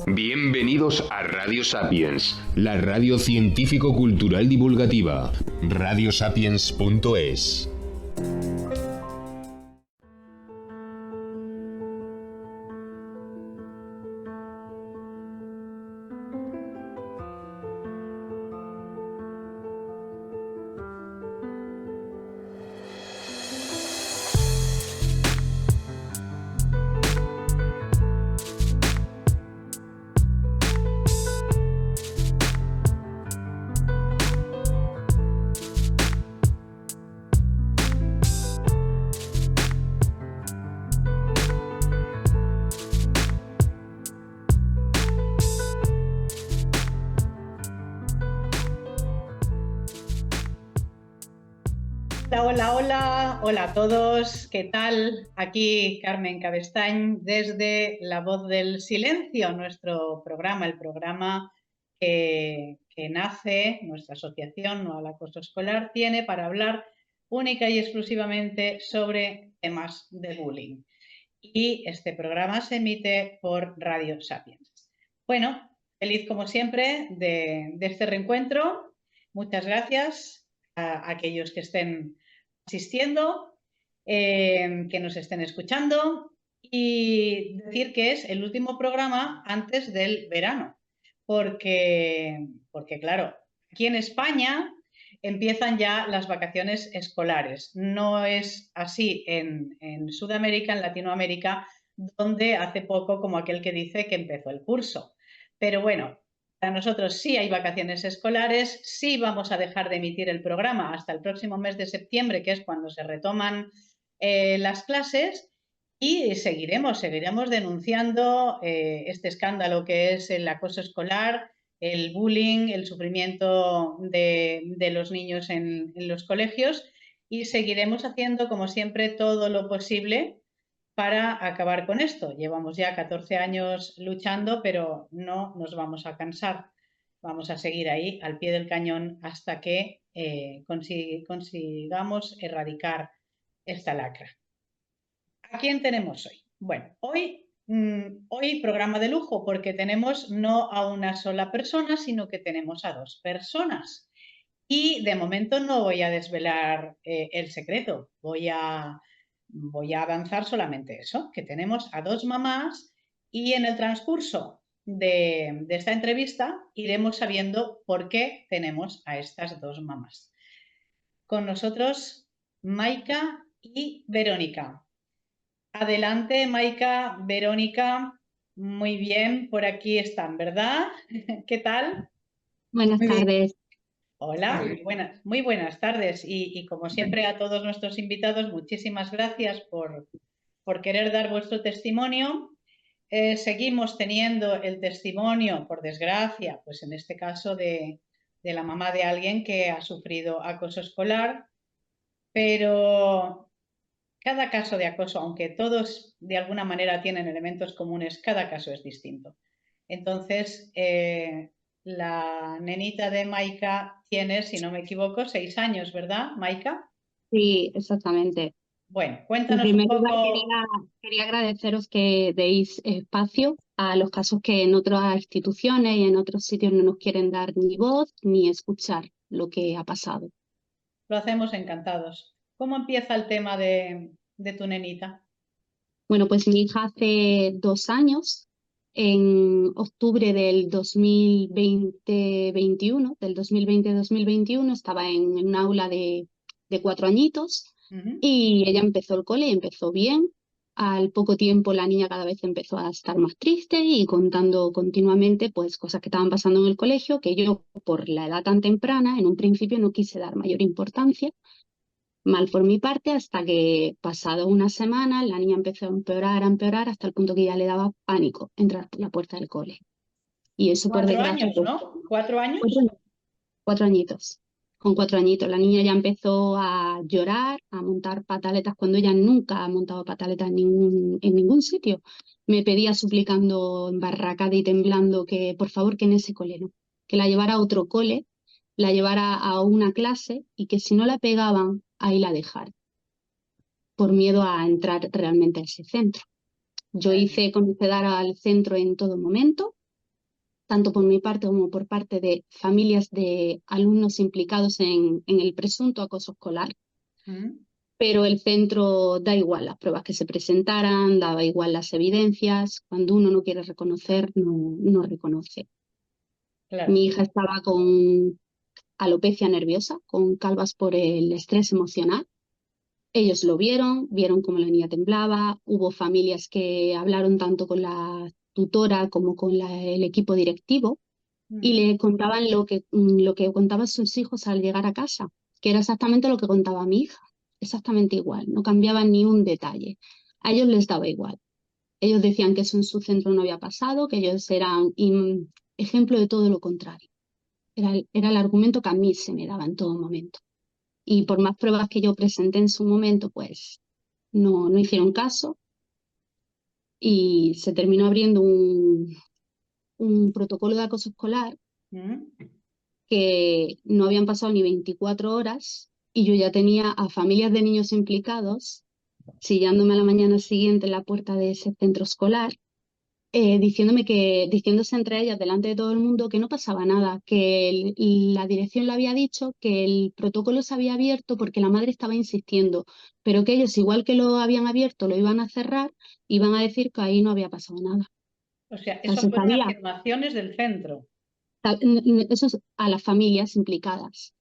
Bienvenidos a Radio Sapiens, la radio científico-cultural divulgativa. radiosapiens.es. Hola a todos, ¿qué tal? Aquí Carmen Cabestañ desde La Voz del Silencio, nuestro programa, el programa que nace, nuestra asociación No al Acoso Escolar, tiene para hablar única y exclusivamente sobre temas de bullying. Y este programa se emite por Radio Sapiens. Bueno, feliz como siempre de este reencuentro. Muchas gracias a aquellos que estén asistiendo, que nos estén escuchando, y decir que es el último programa antes del verano, porque claro, aquí en España empiezan ya las vacaciones escolares. No es así en Sudamérica, en Latinoamérica, donde hace poco, como aquel que dice, que empezó el curso. Pero bueno, para nosotros sí hay vacaciones escolares, sí vamos a dejar de emitir el programa hasta el próximo mes de septiembre, que es cuando se retoman las clases, y seguiremos denunciando este escándalo que es el acoso escolar, el bullying, el sufrimiento de los niños en los colegios, y seguiremos haciendo, como siempre, todo lo posible para acabar con esto. Llevamos ya 14 años luchando, pero no nos vamos a cansar. Vamos a seguir ahí al pie del cañón hasta que consigamos erradicar esta lacra. ¿A quién tenemos hoy? Bueno, hoy programa de lujo, porque tenemos no a una sola persona, sino que tenemos a dos personas. Y de momento no voy a desvelar el secreto, voy a avanzar solamente eso, que tenemos a dos mamás, y en el transcurso de esta entrevista iremos sabiendo por qué tenemos a estas dos mamás. Con nosotros, Maika y Verónica. Adelante, Maika, Verónica. Muy bien, por aquí están, ¿verdad? ¿Qué tal? Buenas tardes. Hola, muy buenas tardes, y como siempre a todos nuestros invitados, muchísimas gracias por querer dar vuestro testimonio. Seguimos teniendo el testimonio, por desgracia, pues en este caso de la mamá de alguien que ha sufrido acoso escolar, pero cada caso de acoso, aunque todos de alguna manera tienen elementos comunes, cada caso es distinto. Entonces, la nenita de Maika tiene, si no me equivoco, 6 años, ¿verdad, Maika? Sí, exactamente. Bueno, cuéntanos un En primer lugar, poco. quería agradeceros que deis espacio a los casos que en otras instituciones y en otros sitios no nos quieren dar ni voz ni escuchar lo que ha pasado. Lo hacemos encantados. ¿Cómo empieza el tema de tu nenita? Bueno, pues mi hija hace 2 años, en octubre del 2020-21, del 2020-2021, estaba en un aula de 4 añitos. Y ella empezó el cole y empezó bien. Al poco tiempo la niña cada vez empezó a estar más triste y contando continuamente pues cosas que estaban pasando en el colegio, que yo por la edad tan temprana en un principio no quise dar mayor importancia. Mal por mi parte, hasta que pasado una semana la niña empezó a empeorar hasta el punto que ya le daba pánico entrar por la puerta del cole. Y eso por 4 desgracia... años, ¿no? ¿4 años? 4 añitos. Con 4 añitos la niña ya empezó a llorar, a montar pataletas cuando ella nunca ha montado pataletas en ningún sitio. Me pedía suplicando, embarracada y temblando, que por favor que en ese cole no, que la llevara a otro cole, la llevara a una clase y que si no la pegaban, ahí la dejara, por miedo a entrar realmente a ese centro. Yo hice conocer al centro en todo momento. tanto por mi parte como por parte de familias de alumnos implicados en el presunto acoso escolar. Pero el centro da igual las pruebas que se presentaran, daba igual las evidencias. Cuando uno no quiere reconocer, no reconoce. Claro. Mi hija estaba con alopecia nerviosa, con calvas por el estrés emocional. Ellos lo vieron cómo la niña temblaba. Hubo familias que hablaron tanto con la tutora como con el equipo directivo y le contaban lo que contaban sus hijos al llegar a casa, que era exactamente lo que contaba mi hija, exactamente igual, no cambiaban ni un detalle. A ellos les daba igual. Ellos decían que eso en su centro no había pasado, que ellos eran ejemplo de todo lo contrario. Era el argumento que a mí se me daba en todo momento. Y por más pruebas que yo presenté en su momento, pues no hicieron caso y se terminó abriendo un protocolo de acoso escolar que no habían pasado ni 24 horas y yo ya tenía a familias de niños implicados chillándome a la mañana siguiente en la puerta de ese centro escolar, diciéndose entre ellas delante de todo el mundo que no pasaba nada, que la dirección le había dicho que el protocolo se había abierto porque la madre estaba insistiendo, pero que ellos, igual que lo habían abierto, lo iban a cerrar, iban a decir que ahí no había pasado nada. O sea, O sea, eso se fueron sabía, afirmaciones del centro. eso es a las familias implicadas.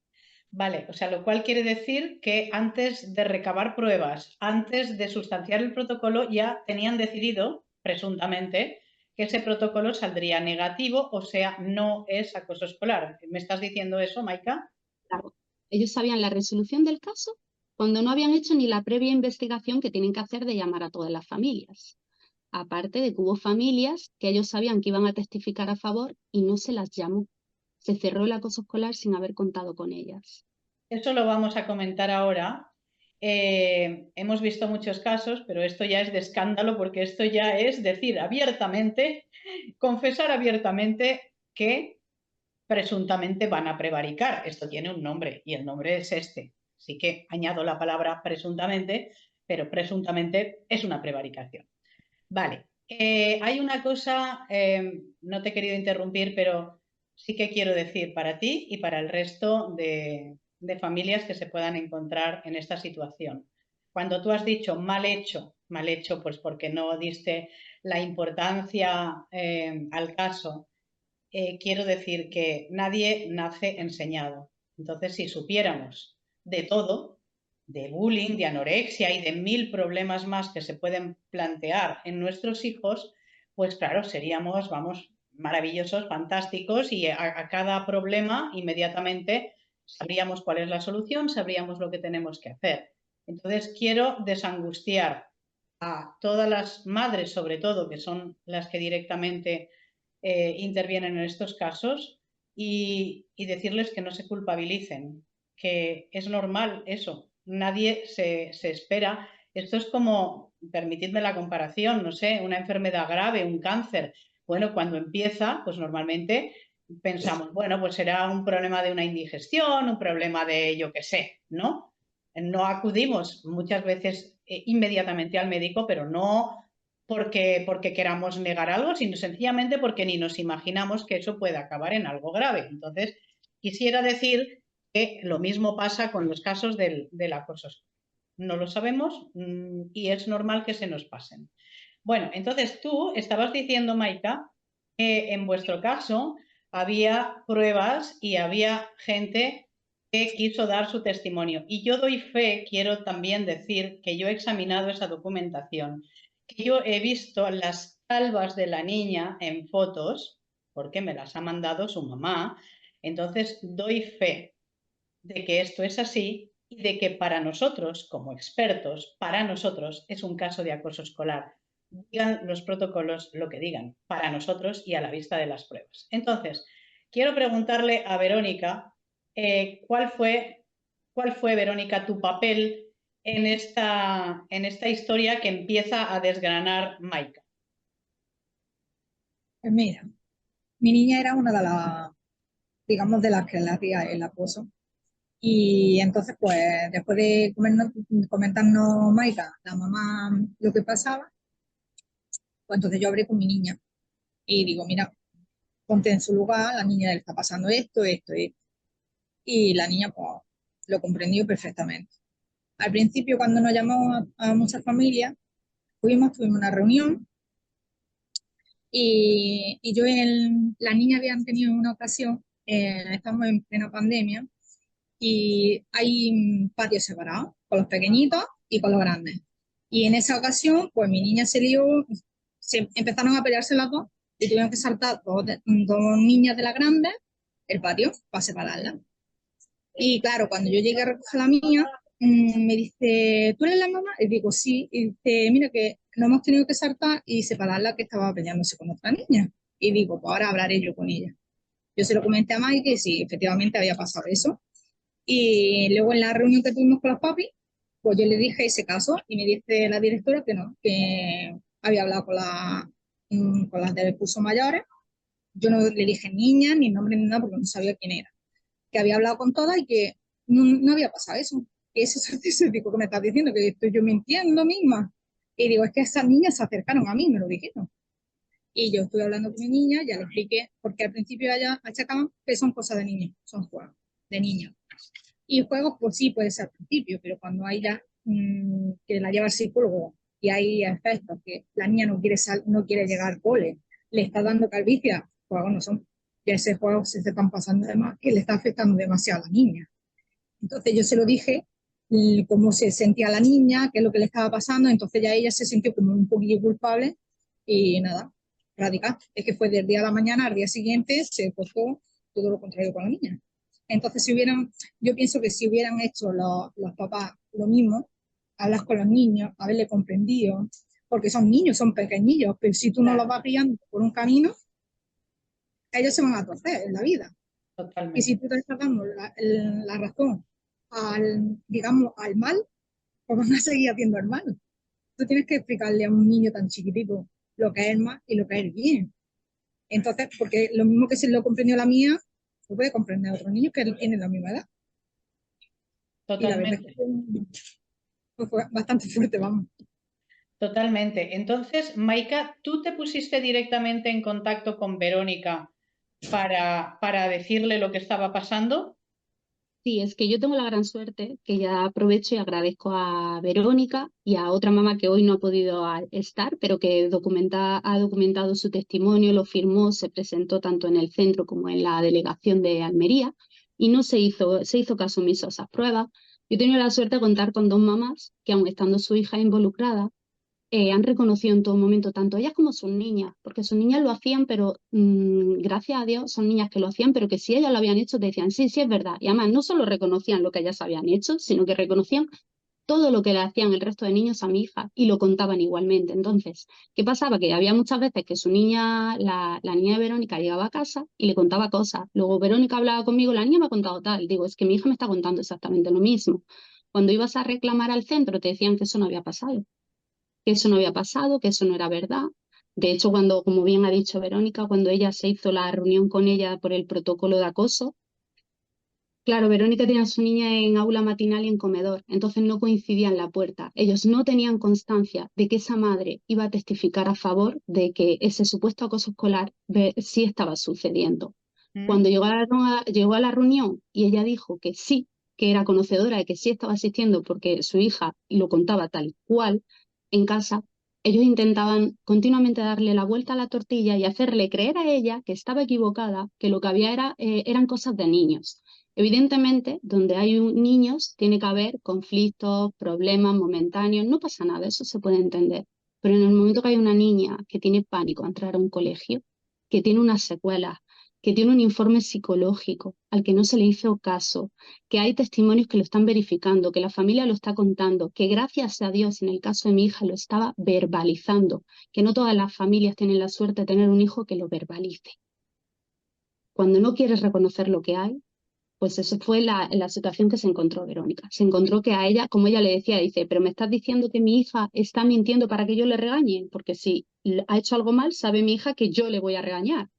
Vale, o sea, lo cual quiere decir que antes de recabar pruebas, antes de sustanciar el protocolo, ya tenían decidido, presuntamente, que ese protocolo saldría negativo, o sea, no es acoso escolar. ¿Me estás diciendo eso, Maika? Claro, ellos sabían la resolución del caso cuando no habían hecho ni la previa investigación que tienen que hacer de llamar a todas las familias. Aparte de que hubo familias que ellos sabían que iban a testificar a favor y no se las llamó. Se cerró el acoso escolar sin haber contado con ellas. Eso lo vamos a comentar ahora. Hemos visto muchos casos, pero esto ya es de escándalo porque esto ya es decir abiertamente, confesar abiertamente que presuntamente van a prevaricar. Esto tiene un nombre y el nombre es este. Así que añado la palabra presuntamente, pero presuntamente es una prevaricación. Vale, hay una cosa, no te he querido interrumpir, pero sí que quiero decir para ti y para el resto de familias que se puedan encontrar en esta situación. Cuando tú has dicho mal hecho pues porque no diste la importancia al caso, quiero decir que nadie nace enseñado. Entonces, si supiéramos de todo, de bullying, de anorexia y de 1000 problemas más que se pueden plantear en nuestros hijos, pues claro, seríamos, vamos, maravillosos, fantásticos y a cada problema inmediatamente sabríamos cuál es la solución, sabríamos lo que tenemos que hacer. Entonces, quiero desangustiar a todas las madres, sobre todo, que son las que directamente intervienen en estos casos y decirles que no se culpabilicen, que es normal eso, nadie se espera. Esto es como, permitidme la comparación, no sé, una enfermedad grave, un cáncer. Bueno, cuando empieza, pues normalmente pensamos, bueno, pues será un problema de una indigestión, un problema de yo qué sé, ¿no? No acudimos muchas veces inmediatamente al médico, pero no porque queramos negar algo, sino sencillamente porque ni nos imaginamos que eso pueda acabar en algo grave. Entonces, quisiera decir que lo mismo pasa con los casos del acoso. No lo sabemos y es normal que se nos pasen. Bueno, entonces tú estabas diciendo, Maika, que en vuestro caso había pruebas y había gente que quiso dar su testimonio. Y yo doy fe, quiero también decir que yo he examinado esa documentación, que yo he visto las calvas de la niña en fotos, porque me las ha mandado su mamá. Entonces doy fe de que esto es así y de que para nosotros, como expertos, para nosotros es un caso de acoso escolar. Digan los protocolos lo que digan, para nosotros y a la vista de las pruebas. Entonces, quiero preguntarle a Verónica, ¿cuál fue, Verónica, tu papel en esta historia que empieza a desgranar Maika? Pues mira, mi niña era una de las, digamos, de las que le hacía el acoso. Y entonces, pues, después de comentarnos Maika, la mamá, lo que pasaba, pues entonces yo hablé con mi niña y digo, mira, ponte en su lugar, la niña le está pasando esto, esto, esto. Y la niña pues lo comprendió perfectamente. Al principio, cuando nos llamó a muchas familias, tuvimos una reunión y la niña habían tenido una ocasión, estamos en plena pandemia, y hay patios separados, con los pequeñitos y con los grandes. Y en esa ocasión, pues mi niña se empezaron a pelearse las dos y tuvieron que saltar dos niñas de la grande el patio para separarlas. Y claro, cuando yo llegué a recoger a la mía, me dice, ¿tú eres la mamá? Y digo, sí. Y dice, mira que no hemos tenido que saltar y separarla que estaba peleándose con otra niña. Y digo, pues ahora hablaré yo con ella. Yo se lo comenté a Mike que sí, efectivamente había pasado eso. Y luego en la reunión que tuvimos con los papis, pues yo le dije ese caso y me dice la directora que no, que había hablado con las de cursos mayores. Yo no le dije niña, ni nombre, ni nada, porque no sabía quién era. Que había hablado con todas y que no había pasado eso. Y ese certificado que me estás diciendo, que estoy yo mintiendo misma. Y digo, es que esas niñas se acercaron a mí, me lo dijeron. Y yo estuve hablando con mi niña, ya le expliqué, porque al principio ella achacaban que son cosas de niños, son juegos de niños. Y juegos, pues sí, puede ser al principio, pero cuando hay ya que la lleva el psicólogo y hay efectos que la niña no quiere llegar al cole, le está dando calvicie, juegos no son. Ya ese juego se están pasando de más, que le está afectando demasiado a la niña. Entonces yo se lo dije, cómo se sentía la niña, qué es lo que le estaba pasando, entonces ya ella se sintió como un poquillo culpable y nada, radical. Es que fue del día a la mañana al día siguiente se cortó todo lo contrario con la niña. Entonces, yo pienso que si hubieran hecho los papás lo mismo, hablas con los niños, haberle comprendido, porque son niños, son pequeñillos, pero si tú no los vas guiando por un camino, ellos se van a torcer en la vida. Totalmente. Y si tú te estás dando la razón digamos, al mal, pues van a seguir haciendo el mal. Tú tienes que explicarle a un niño tan chiquitito lo que es el mal y lo que es el bien. Entonces, porque lo mismo que se lo comprendió la mía, lo puede comprender a otros niños que tienen la misma edad. Y la verdad es que fue bastante fuerte, vamos. Totalmente. Entonces, Maika, ¿tú te pusiste directamente en contacto con Verónica para decirle lo que estaba pasando? Sí, es que yo tengo la gran suerte que ya aprovecho y agradezco a Verónica y a otra mamá que hoy no ha podido estar, pero que ha documentado su testimonio, lo firmó, se presentó tanto en el centro como en la delegación de Almería y no se hizo caso omiso a esas pruebas. Yo he tenido la suerte de contar con dos mamás que, aun estando su hija involucrada, han reconocido en todo momento, tanto ellas como sus niñas, porque sus niñas lo hacían, pero gracias a Dios son niñas que lo hacían, pero que si ellas lo habían hecho, te decían, sí, sí, es verdad. Y además no solo reconocían lo que ellas habían hecho, sino que reconocían todo lo que le hacían el resto de niños a mi hija y lo contaban igualmente. Entonces, ¿qué pasaba? Que había muchas veces que su niña, la niña de Verónica, llegaba a casa y le contaba cosas. Luego Verónica hablaba conmigo, la niña me ha contado tal. Digo, es que mi hija me está contando exactamente lo mismo. Cuando ibas a reclamar al centro, te decían que eso no había pasado, que eso no había pasado, que eso no era verdad. De hecho, cuando, como bien ha dicho Verónica, cuando ella se hizo la reunión con ella por el protocolo de acoso, claro, Verónica tenía a su niña en aula matinal y en comedor, entonces no coincidían la puerta. Ellos no tenían constancia de que esa madre iba a testificar a favor de que ese supuesto acoso escolar sí estaba sucediendo. Cuando llegó a la reunión y ella dijo que sí, que era conocedora de que sí estaba asistiendo porque su hija lo contaba tal cual en casa, ellos intentaban continuamente darle la vuelta a la tortilla y hacerle creer a ella que estaba equivocada, que lo que había eran cosas de niños. Evidentemente, donde hay niños tiene que haber conflictos, problemas momentáneos, no pasa nada, eso se puede entender. Pero en el momento que hay una niña que tiene pánico a entrar a un colegio, que tiene unas secuelas, que tiene un informe psicológico al que no se le hizo caso, que hay testimonios que lo están verificando, que la familia lo está contando, que gracias a Dios en el caso de mi hija lo estaba verbalizando, que no todas las familias tienen la suerte de tener un hijo que lo verbalice. Cuando no quieres reconocer lo que hay, pues eso fue la situación que se encontró Verónica. Se encontró que a ella, como ella le decía, dice, pero me estás diciendo que mi hija está mintiendo para que yo le regañe, porque si ha hecho algo mal, sabe mi hija que yo le voy a regañar.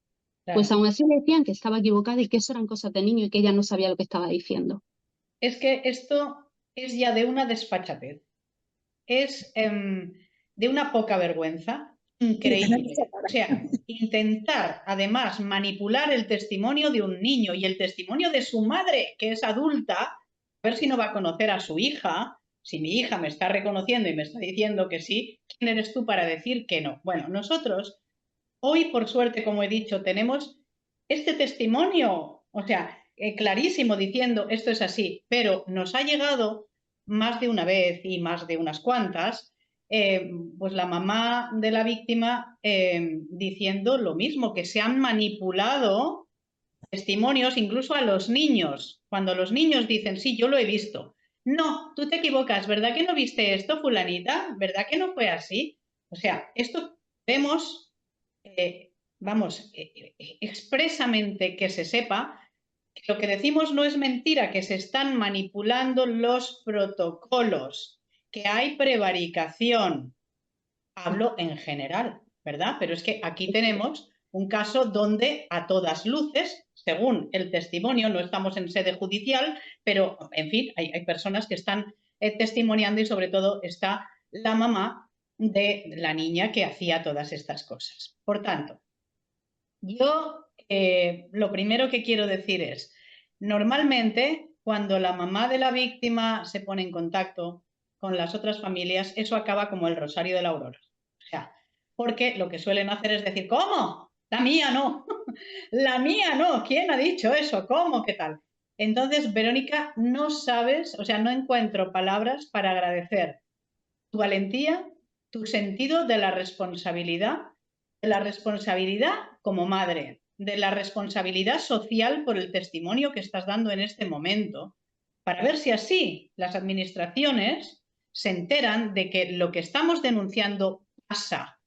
Claro. Pues aún así le decían que estaba equivocada y que eso eran cosas de niño y que ella no sabía lo que estaba diciendo. Es que esto es ya de una desfachatez, es de una poca vergüenza. increíble. O sea, intentar además manipular el testimonio de un niño y el testimonio de su madre, que es adulta, a ver si no va a conocer a su hija. Si mi hija me está reconociendo y me está diciendo que sí, ¿quién eres tú para decir que no? Bueno, nosotros hoy, por suerte, como he dicho, tenemos este testimonio, o sea, clarísimo diciendo esto es así, pero nos ha llegado más de una vez y más de unas cuantas, pues la mamá de la víctima diciendo lo mismo, que se han manipulado testimonios incluso a los niños. Cuando los niños dicen, sí, yo lo he visto. No, tú te equivocas, ¿verdad que no viste esto, fulanita? ¿Verdad que no fue así? O sea, esto vemos, expresamente que se sepa que lo que decimos no es mentira, que se están manipulando los protocolos, que hay prevaricación. Hablo en general, ¿verdad? Pero es que aquí tenemos un caso donde a todas luces, según el testimonio, no estamos en sede judicial, pero en fin, hay personas que están testimoniando y sobre todo está la mamá de la niña que hacía todas estas cosas. Por tanto, yo lo primero que quiero decir es, normalmente cuando la mamá de la víctima se pone en contacto con las otras familias, eso acaba como el rosario de la aurora. O sea, porque lo que suelen hacer es decir, ¿cómo? La mía no, la mía no, ¿quién ha dicho eso? ¿Cómo? ¿Qué tal? Entonces, Verónica, no sabes, o sea, no encuentro palabras para agradecer tu valentía, tu sentido de la responsabilidad como madre, de la responsabilidad social por el testimonio que estás dando en este momento, para ver si así las administraciones se enteran de que lo que estamos denunciando pasa,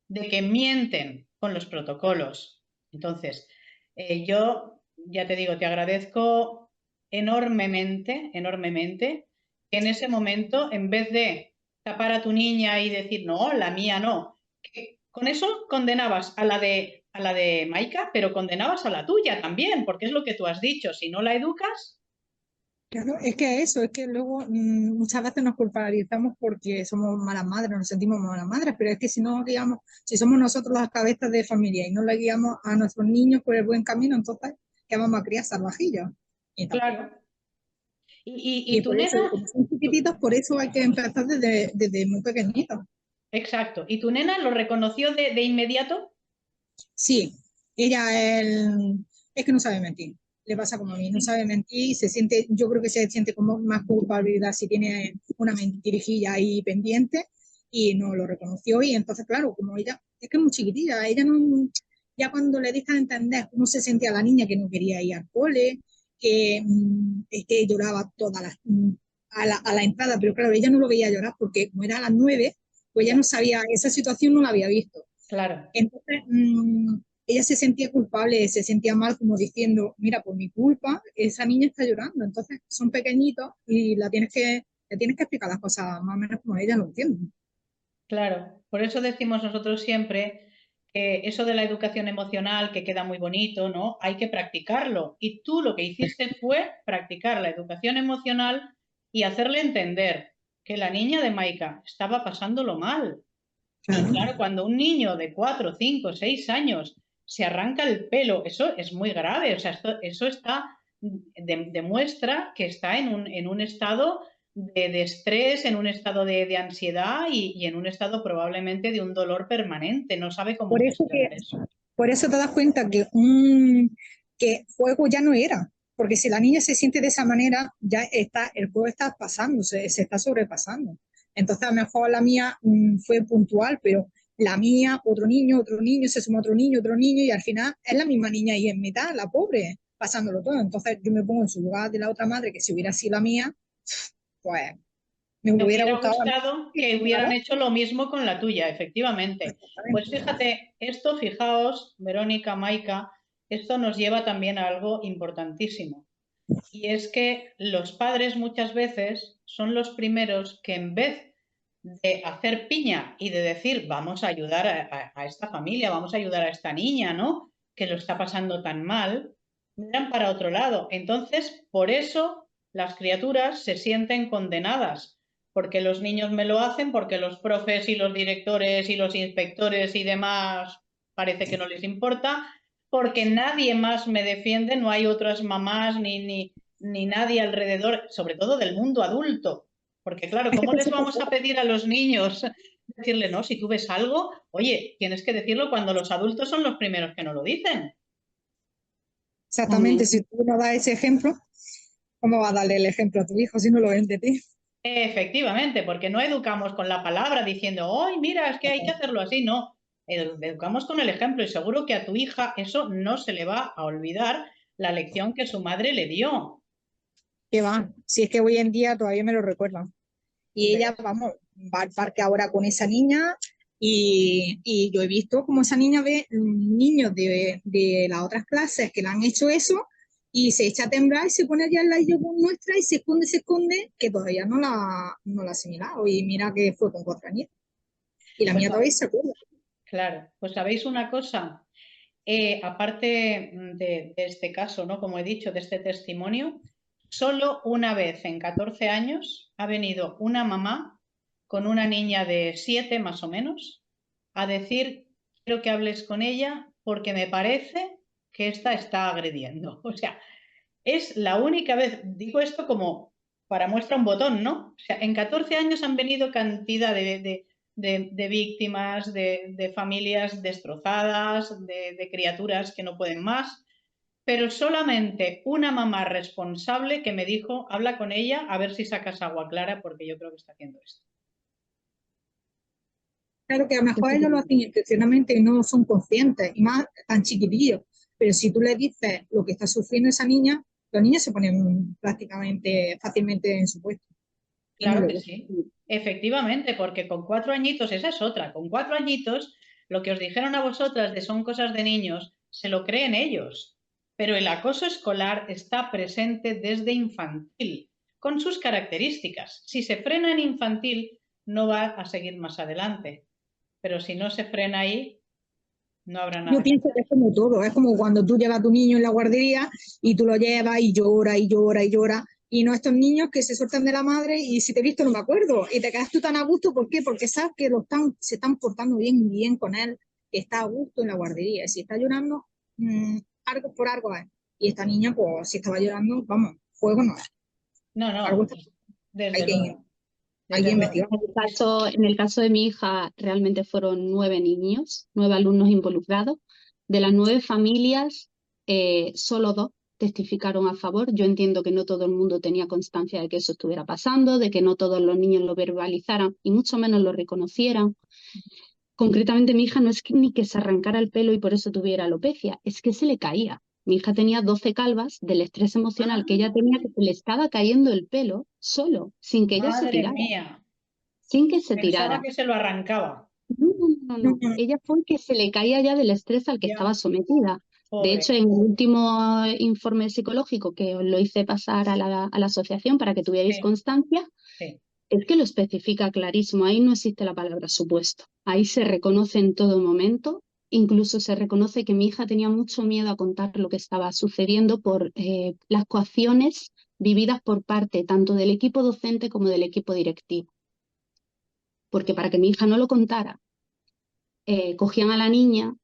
de que mienten con los protocolos. Entonces, yo ya te digo, te agradezco enormemente, enormemente, que en ese momento, en vez de tapar a tu niña y decir, no, la mía no, que con eso condenabas a la de Maika, pero condenabas a la tuya también, porque es lo que tú has dicho, si no la educas. Claro, es que eso, es que luego muchas veces nos culpabilizamos porque somos malas madres, nos sentimos malas madres, pero es que si no guiamos, si somos nosotros las cabezas de familia y no le guiamos a nuestros niños por el buen camino, entonces, ¿qué vamos a criar? Salvajillos. Claro. Y tu por eso, nena, como son chiquititos, por eso hay que empezar desde muy pequeñitos. exacto, ¿y tu nena lo reconoció de inmediato? Sí, es que no sabe mentir. Le pasa como a mí, no sabe mentir y se siente, yo creo que se siente como más culpabilidad si tiene una mentirijilla ahí pendiente y no lo reconoció y entonces claro, como ella, es que es muy chiquitilla, ella no, ya cuando le dejan entender cómo se sentía la niña que no quería ir al cole, que lloraba a la entrada, pero claro, ella no lo veía llorar porque como era a las 9, pues ella no sabía, esa situación no la había visto. Claro. Entonces, ella se sentía culpable, se sentía mal, como diciendo, mira, por mi culpa, esa niña está llorando. Entonces, son pequeñitos y le tienes que explicar las cosas más o menos como ella lo entiende. Claro, por eso decimos nosotros siempre que eso de la educación emocional, que queda muy bonito, ¿no? Hay que practicarlo. Y tú lo que hiciste fue practicar la educación emocional y hacerle entender que la niña de Maika estaba pasándolo mal. Y claro, cuando un niño de 4, 5, 6 años se arranca el pelo, eso es muy grave. O sea, eso demuestra que está en un estado de estrés, en un estado de ansiedad y en un estado probablemente de un dolor permanente. No sabe cómo gestionar eso. Por eso te das cuenta que juego ya no era. Porque si la niña se siente de esa manera, ya está, el juego está pasando, se está sobrepasando. Entonces, a lo mejor la mía fue puntual, pero la mía, otro niño, se suma otro niño, y al final es la misma niña y en mitad, la pobre, pasándolo todo. Entonces, yo me pongo en su lugar de la otra madre, que si hubiera sido la mía, pues me hubiera gustado que hubieran hecho lo mismo con la tuya, efectivamente. Pues fíjate, fijaos, Verónica, Maika, esto nos lleva también a algo importantísimo. Y es que los padres muchas veces son los primeros que en vez de hacer piña y de decir vamos a ayudar a esta familia, vamos a ayudar a esta niña, ¿no? Que lo está pasando tan mal, miran para otro lado. Entonces, por eso las criaturas se sienten condenadas, porque los niños me lo hacen, porque los profes y los directores y los inspectores y demás parece que no les importa, porque nadie más me defiende, no hay otras mamás ni nadie alrededor, sobre todo del mundo adulto. Porque claro, ¿cómo les vamos a pedir a los niños decirle, no, si tú ves algo, oye, tienes que decirlo cuando los adultos son los primeros que no lo dicen? Exactamente, si tú no das ese ejemplo, ¿cómo va a darle el ejemplo a tu hijo si no lo ven de ti? Efectivamente, porque no educamos con la palabra diciendo, ¡ay, mira, es que hay que hacerlo así! No, educamos con el ejemplo y seguro que a tu hija eso no se le va a olvidar la lección que su madre le dio. ¿Qué va? Si es que hoy en día todavía me lo recuerdan. Y ella, vamos, va al parque ahora con esa niña y yo he visto como esa niña ve niños de las otras clases que le han hecho eso y se echa a temblar y se pone allá en la yogur nuestra y se esconde, que todavía no la ha asimilado. Y mira que fue con 4 años. Y la Pues mía todavía se acuerda. claro, pues sabéis una cosa, aparte de este caso, ¿no? Como he dicho, de este testimonio, solo una vez en 14 años ha venido una mamá con una niña de 7 más o menos a decir, quiero que hables con ella porque me parece que esta está agrediendo. O sea, es la única vez, digo esto como para muestra un botón, ¿no? O sea, en 14 años han venido cantidad de víctimas, de familias destrozadas, de criaturas que no pueden más, pero solamente una mamá responsable que me dijo, habla con ella a ver si sacas agua clara porque yo creo que está haciendo esto. Claro que a lo mejor ellos lo hacen intencionalmente y no son conscientes, y más tan chiquitillos. Pero si tú le dices lo que está sufriendo esa niña, los niños se ponen prácticamente fácilmente en su puesto. Claro que sí, efectivamente, porque con 4 añitos, esa es otra, con 4 añitos, lo que os dijeron a vosotras de son cosas de niños, se lo creen ellos, pero el acoso escolar está presente desde infantil, con sus características. Si se frena en infantil, no va a seguir más adelante, pero si no se frena ahí, no habrá nada. Yo pienso que es como todo, es como cuando tú llevas a tu niño en la guardería y tú lo llevas y llora y llora y llora, y no estos niños que se sueltan de la madre y si te he visto no me acuerdo, y te quedas tú tan a gusto, ¿por qué? Porque sabes que se están portando bien con él, que está a gusto en la guardería, y si está llorando, algo por algo es, y esta niña pues si estaba llorando, vamos, fuego no es. No, Algo está, desde hay que, luego. hay que investigar. En el caso de mi hija, realmente fueron 9 niños, 9 alumnos involucrados. De las 9 familias, solo 2 testificaron a favor. Yo entiendo que no todo el mundo tenía constancia de que eso estuviera pasando, de que no todos los niños lo verbalizaran y mucho menos lo reconocieran. Concretamente, mi hija no es ni que se arrancara el pelo y por eso tuviera alopecia, es que se le caía. Mi hija tenía 12 calvas del estrés emocional que ella tenía, que se le estaba cayendo el pelo solo, sin que ella se Madre tirara. mía, Sin que se pensaba tirara. que se lo arrancaba. No. Ella fue que se le caía ya del estrés al que Ya. estaba sometida. Pobre. De hecho, en el último informe psicológico que os lo hice pasar a la asociación para que tuvierais Sí. constancia, Sí. es que lo especifica clarísimo. Ahí no existe la palabra supuesto. Ahí se reconoce en todo momento. Incluso se reconoce que mi hija tenía mucho miedo a contar lo que estaba sucediendo por las coacciones vividas por parte tanto del equipo docente como del equipo directivo. Porque para que mi hija no lo contara, cogían a la niña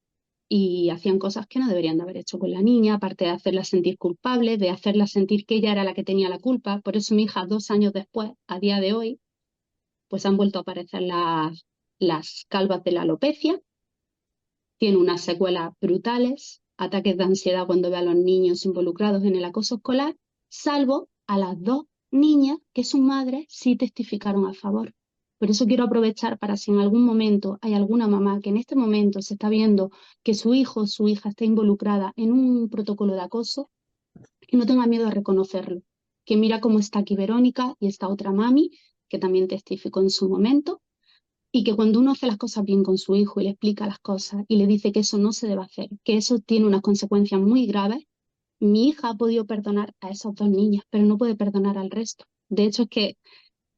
y hacían cosas que no deberían de haber hecho con la niña, aparte de hacerla sentir culpable, de hacerla sentir que ella era la que tenía la culpa. Por eso mi hija, 2 años después, a día de hoy, pues han vuelto a aparecer las calvas de la alopecia, tiene unas secuelas brutales, ataques de ansiedad cuando ve a los niños involucrados en el acoso escolar, salvo a las 2 niñas que sus madres sí testificaron a favor. Por eso quiero aprovechar para si en algún momento hay alguna mamá que en este momento se está viendo que su hijo o su hija está involucrada en un protocolo de acoso, que no tenga miedo a reconocerlo. Que mira cómo está aquí Verónica y esta otra mami, que también testificó en su momento, y que cuando uno hace las cosas bien con su hijo y le explica las cosas y le dice que eso no se debe hacer, que eso tiene unas consecuencias muy graves, mi hija ha podido perdonar a esas 2 niñas, pero no puede perdonar al resto. De hecho, es que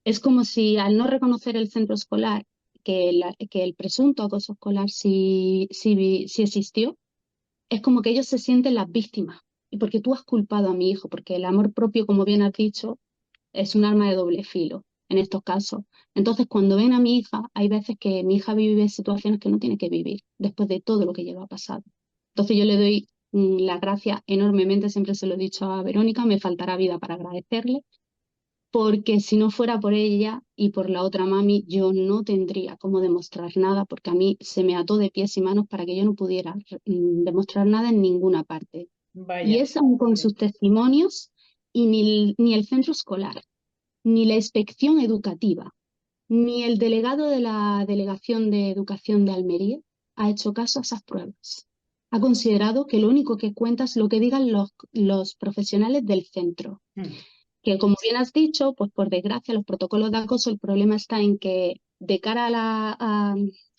es como si al no reconocer el centro escolar, que el presunto acoso escolar sí existió, es como que ellos se sienten las víctimas. Y porque tú has culpado a mi hijo, porque el amor propio, como bien has dicho, es un arma de doble filo. en estos casos. Entonces, cuando ven a mi hija, hay veces que mi hija vive situaciones que no tiene que vivir después de todo lo que lleva pasado. Entonces, yo le doy las gracias enormemente, siempre se lo he dicho a Verónica, me faltará vida para agradecerle, porque si no fuera por ella y por la otra mami, yo no tendría cómo demostrar nada, porque a mí se me ató de pies y manos para que yo no pudiera demostrar nada en ninguna parte. Vaya. Y es aún con sus testimonios, y ni el centro escolar, ni la inspección educativa, ni el delegado de la Delegación de Educación de Almería ha hecho caso a esas pruebas. Ha considerado que lo único que cuenta es lo que digan los profesionales del centro. Que, como bien has dicho, pues por desgracia los protocolos de acoso, el problema está en que de cara a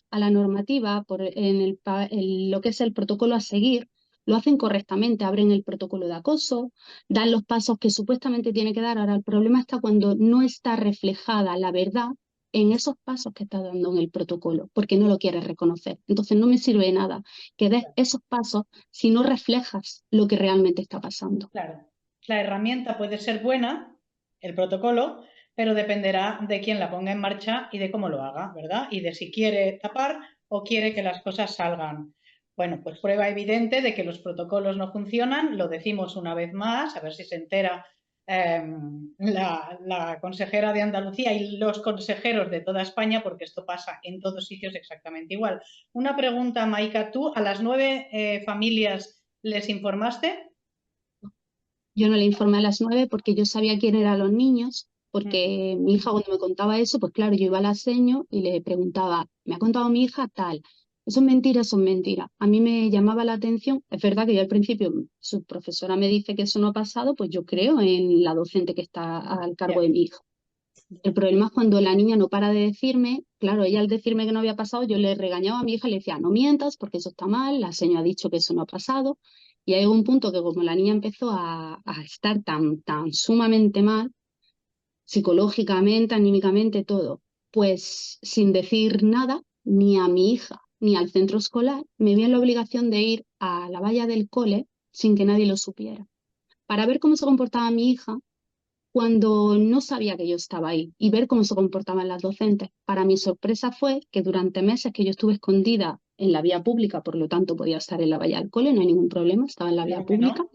la normativa, lo que es el protocolo a seguir, lo hacen correctamente, abren el protocolo de acoso, dan los pasos que supuestamente tiene que dar. Ahora, el problema está cuando no está reflejada la verdad en esos pasos que está dando en el protocolo, porque no lo quieres reconocer. Entonces no me sirve de nada que des esos pasos si no reflejas lo que realmente está pasando. Claro. La herramienta puede ser buena, el protocolo, pero dependerá de quién la ponga en marcha y de cómo lo haga, ¿verdad? Y de si quiere tapar o quiere que las cosas salgan. Bueno, pues prueba evidente de que los protocolos no funcionan, lo decimos una vez más, a ver si se entera la consejera de Andalucía y los consejeros de toda España, porque esto pasa en todos sitios exactamente igual. Una pregunta, Maika, ¿tú a las 9 familias les informaste? Yo no le informé a las 9 porque yo sabía quién eran los niños, porque mi hija cuando me contaba eso, pues claro, yo iba a la seño y le preguntaba, ¿me ha contado mi hija tal? Eso es mentira, eso es mentira. A mí me llamaba la atención, es verdad que yo al principio, su profesora me dice que eso no ha pasado, pues yo creo en la docente que está al cargo de mi hija. El problema es cuando la niña no para de decirme, claro, ella al decirme que no había pasado, yo le regañaba a mi hija y le decía, no mientas porque eso está mal, la señora ha dicho que eso no ha pasado. Y hay un punto que como la niña empezó a estar tan sumamente mal, psicológicamente, anímicamente, todo, pues sin decir nada, ni a mi hija, ni al centro escolar, me vi en la obligación de ir a la valla del cole sin que nadie lo supiera, para ver cómo se comportaba mi hija cuando no sabía que yo estaba ahí y ver cómo se comportaban las docentes. Para mi sorpresa fue que durante meses que yo estuve escondida en la vía pública, por lo tanto podía estar en la valla del cole, no hay ningún problema, estaba en la vía pública,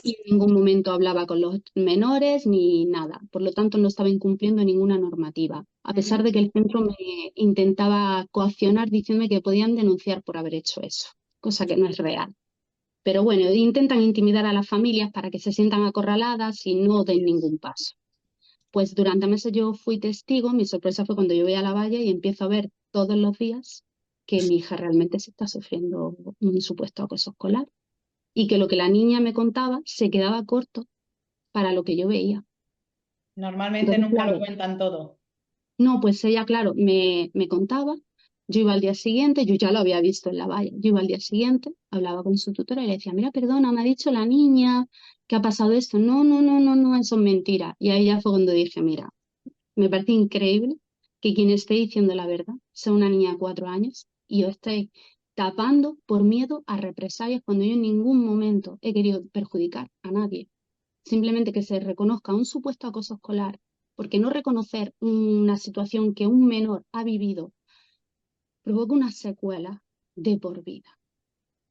y en ningún momento hablaba con los menores ni nada. Por lo tanto, no estaba incumpliendo ninguna normativa, a pesar de que el centro me intentaba coaccionar diciéndome que podían denunciar por haber hecho eso, cosa que no es real. Pero bueno, intentan intimidar a las familias para que se sientan acorraladas y no den ningún paso. Pues durante meses yo fui testigo, mi sorpresa fue cuando yo voy a la valla y empiezo a ver todos los días que mi hija realmente se está sufriendo un supuesto acoso escolar y que lo que la niña me contaba se quedaba corto para lo que yo veía. Normalmente Entonces, nunca claro, lo cuentan todo. no, pues ella, claro, me contaba, yo iba al día siguiente, yo ya lo había visto en la valla, yo iba al día siguiente, hablaba con su tutora y le decía, mira, perdona, me ha dicho la niña que ha pasado esto. No, no, no, no, no, eso es mentira. Y ahí ya fue cuando dije, mira, me parece increíble que quien esté diciendo la verdad sea una niña de 4 años y yo esté tapando por miedo a represalias cuando yo en ningún momento he querido perjudicar a nadie. Simplemente que se reconozca un supuesto acoso escolar, porque no reconocer una situación que un menor ha vivido provoca unas secuelas de por vida.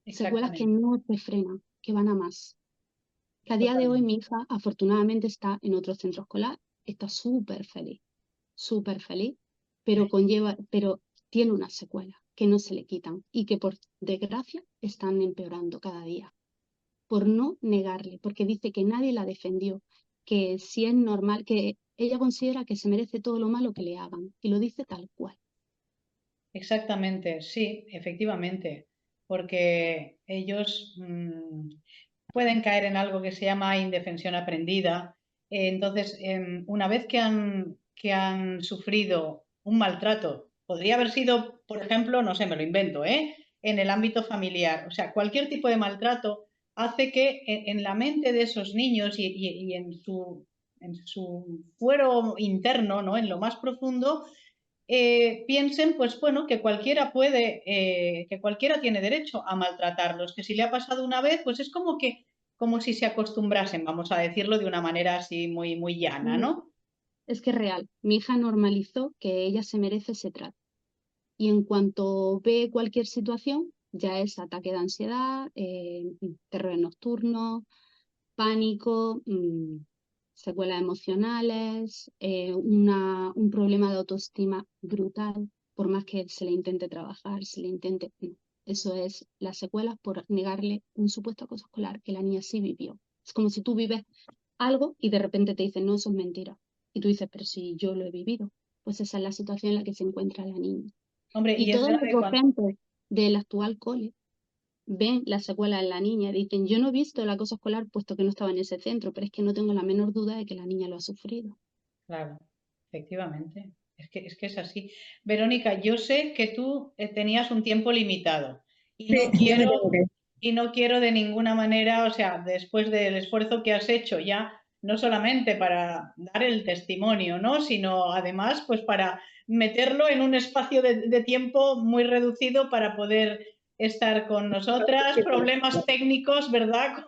Secuelas que no se frenan, que van a más. Que a día de hoy mi hija afortunadamente está en otro centro escolar, está súper feliz, pero tiene unas secuelas que no se le quitan y que por desgracia están empeorando cada día. Por no negarle, porque dice que nadie la defendió, que si es normal, que ella considera que se merece todo lo malo que le hagan, y lo dice tal cual. Exactamente, sí, efectivamente, porque ellos pueden caer en algo que se llama indefensión aprendida. Entonces, una vez que han sufrido un maltrato, podría haber sido, por ejemplo, no sé, me lo invento, en el ámbito familiar, o sea, cualquier tipo de maltrato hace que en la mente de esos niños y en su fuero interno, ¿no? En lo más profundo, piensen, pues bueno, que cualquiera que cualquiera tiene derecho a maltratarlos, que si le ha pasado una vez, pues es como si se acostumbrasen, vamos a decirlo de una manera así muy, muy llana, ¿no? es que es real. Mi hija normalizó que ella se merece ese trato. Y en cuanto ve cualquier situación, ya es ataque de ansiedad, terrores nocturnos, pánico, secuelas emocionales, un problema de autoestima brutal, por más que se le intente trabajar, se le intente... no. Eso es las secuelas por negarle un supuesto acoso escolar que la niña sí vivió. Es como si tú vives algo y de repente te dicen, no, eso es mentira. Y tú dices, pero si yo lo he vivido. Pues esa es la situación en la que se encuentra la niña. Hombre, Y y es todos los grave cuando... docentes del actual cole ven la secuela en la niña y dicen, yo no he visto el acoso escolar puesto que no estaba en ese centro, pero es que no tengo la menor duda de que la niña lo ha sufrido. Claro, efectivamente. Es que es así. Verónica, yo sé que tú tenías un tiempo limitado y Sí, ya me tengo que ir. no quiero de ninguna manera, o sea, después del esfuerzo que has hecho ya, no solamente para dar el testimonio, ¿no? Sino además, pues para meterlo en un espacio de tiempo muy reducido para poder estar con nosotras, problemas técnicos, ¿verdad?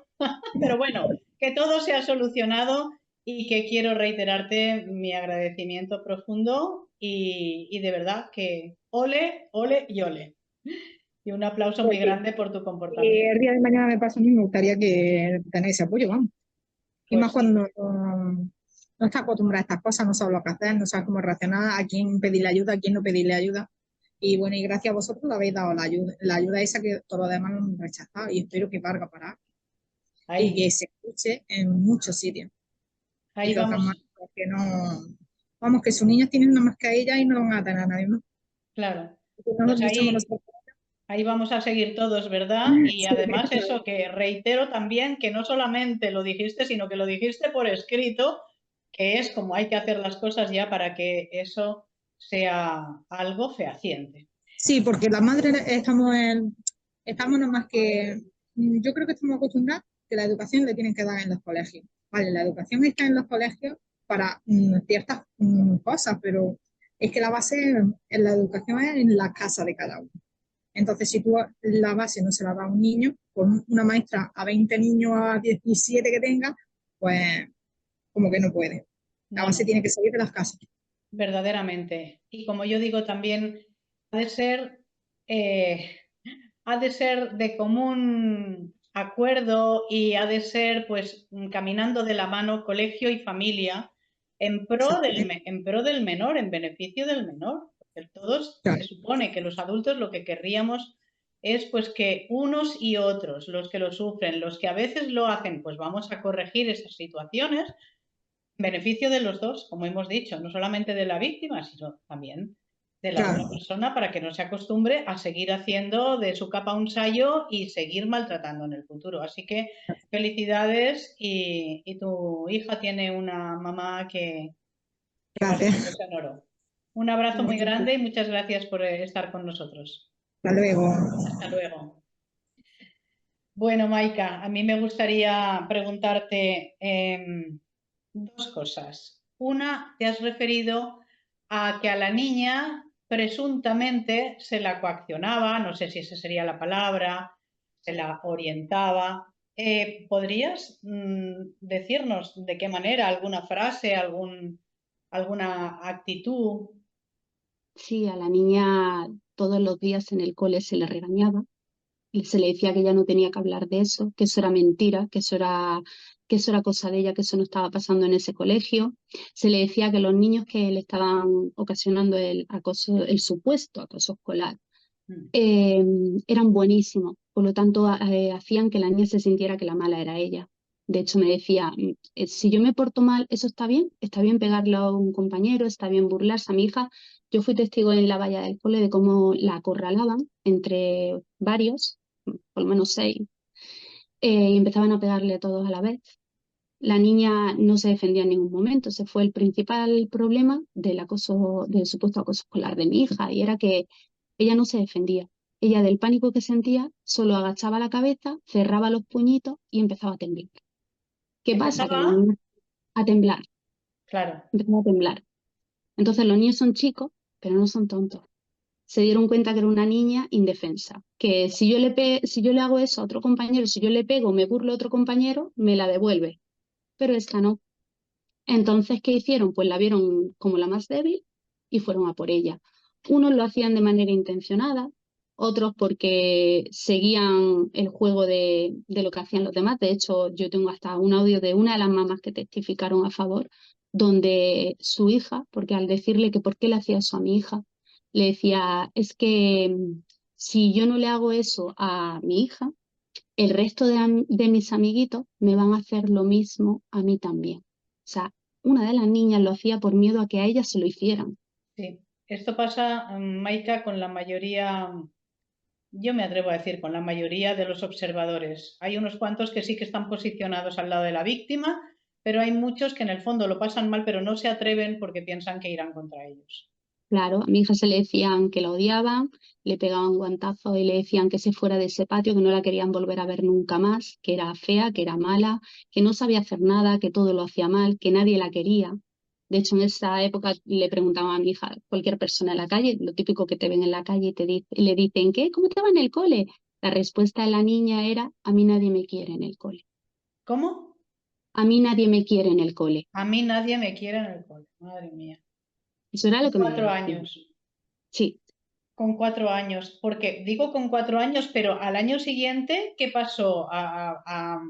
Pero bueno, que todo se ha solucionado y que quiero reiterarte mi agradecimiento profundo y de verdad que ole, ole y ole. Y un aplauso muy Porque grande por tu si comportamiento. el día de mañana me pasa a mí, me gustaría que tener ese apoyo, vamos. Y más Pues sí, cuando no está acostumbrada a estas cosas, no sabe lo que hacer, no sabe cómo reaccionar, a quién pedirle ayuda, a quién no pedirle ayuda. Y bueno, y gracias a vosotros le habéis dado la ayuda esa que todos los demás lo han rechazado y espero que valga para y ahí, que se escuche en muchos sitios. Y ahí que otras más vamos, que no, vamos, que sus niñas tienen nada más que a ella y no van a tener a nadie más. claro. Que no nos Pues luchamos nosotros. ahí vamos a seguir todos, ¿verdad? Y Sí, además eso que reitero también que no solamente lo dijiste, sino que lo dijiste por escrito, que es como hay que hacer las cosas ya para que eso sea algo fehaciente. sí, porque las madres estamos nada más que, yo creo que estamos acostumbrados que la educación le tienen que dar en los colegios. Vale, la educación está en los colegios para ciertas cosas, pero es que la base en la educación es en la casa de cada uno. Entonces, si tú la base no se la da a un niño, con una maestra a 20 niños, a 17 que tenga, pues como que no puede. La No, base no, tiene que salir de las casas. verdaderamente. Y como yo digo también, ha de ser, eh, ha de ser de común acuerdo y ha de ser pues caminando de la mano colegio y familia Exactamente. en pro del menor, en beneficio del menor. Porque todos se Claro, supone que los adultos lo que querríamos es pues que unos y otros, los que lo sufren, los que a veces lo hacen, pues vamos a corregir esas situaciones en beneficio de los dos, como hemos dicho, no solamente de la víctima, sino también de la otra claro. persona para que no se acostumbre a seguir haciendo de su capa un sayo y seguir maltratando en el futuro. Así que felicidades y tu hija tiene una mamá que vale Gracias. en oro. Un abrazo muy grande y muchas gracias por estar con nosotros. Hasta luego. Hasta luego. Bueno, Maika, a mí me gustaría preguntarte dos cosas. Una, te has referido a que a la niña presuntamente se la coaccionaba, no sé si esa sería la palabra, se la orientaba. ¿Podrías decirnos de qué manera, alguna frase, alguna actitud? Sí, a la niña todos los días en el cole se le regañaba, y se le decía que ella no tenía que hablar de eso, que eso era mentira, que eso era cosa de ella, que eso no estaba pasando en ese colegio. Se le decía que los niños que le estaban ocasionando el acoso, el supuesto acoso escolar, Mm, eh, eran buenísimos. Por lo tanto, hacían que la niña se sintiera que la mala era ella. De hecho, me decía, si yo me porto mal, ¿eso está bien pegarle a un compañero, está bien burlarse a mi hija. Yo fui testigo en la valla del cole de cómo la acorralaban entre varios, por lo menos 6, y empezaban a pegarle a todos a la vez. La niña no se defendía en ningún momento. Ese fue el principal problema del acoso, del supuesto acoso escolar de mi hija, y era que ella no se defendía. Ella, del pánico que sentía, solo agachaba la cabeza, cerraba los puñitos y empezaba a temblar. ¿Qué pasa? Que Empezaba, los niños a temblar, claro, empezaba a temblar. Entonces los niños son chicos, pero no son tontos. Se dieron cuenta que era una niña indefensa, que si yo le hago eso a otro compañero, si yo le pego, me burlo a otro compañero, me la devuelve. Pero esta no. Entonces, ¿qué hicieron? Pues la vieron como la más débil y fueron a por ella. Unos lo hacían de manera intencionada, otros porque seguían el juego de lo que hacían los demás. De hecho, yo tengo hasta un audio de una de las mamás que testificaron a favor, donde su hija, porque al decirle que por qué le hacía eso a mi hija, le decía, es que si yo no le hago eso a mi hija, el resto de mis amiguitos me van a hacer lo mismo a mí también. O sea, una de las niñas lo hacía por miedo a que a ella se lo hicieran. Sí, esto pasa, Maika, con la mayoría, yo me atrevo a decir, con la mayoría de los observadores. Hay unos cuantos que sí que están posicionados al lado de la víctima, pero hay muchos que en el fondo lo pasan mal, pero no se atreven porque piensan que irán contra ellos. Claro, a mi hija se le decían que la odiaban, le pegaban guantazos y le decían que se fuera de ese patio, que no la querían volver a ver nunca más, que era fea, que era mala, que no sabía hacer nada, que todo lo hacía mal, que nadie la quería. De hecho, en esa época le preguntaban a mi hija, cualquier persona en la calle, lo típico que te ven en la calle y le dicen, ¿qué? ¿Cómo te va en el cole? La respuesta de la niña era, a mí nadie me quiere en el cole. ¿Cómo? A mí nadie me quiere en el cole. A mí nadie me quiere en el cole, madre mía. Eso era lo que me 4 años. decían. Sí. Con 4 años, porque digo con 4 años, pero al año siguiente, ¿qué pasó? A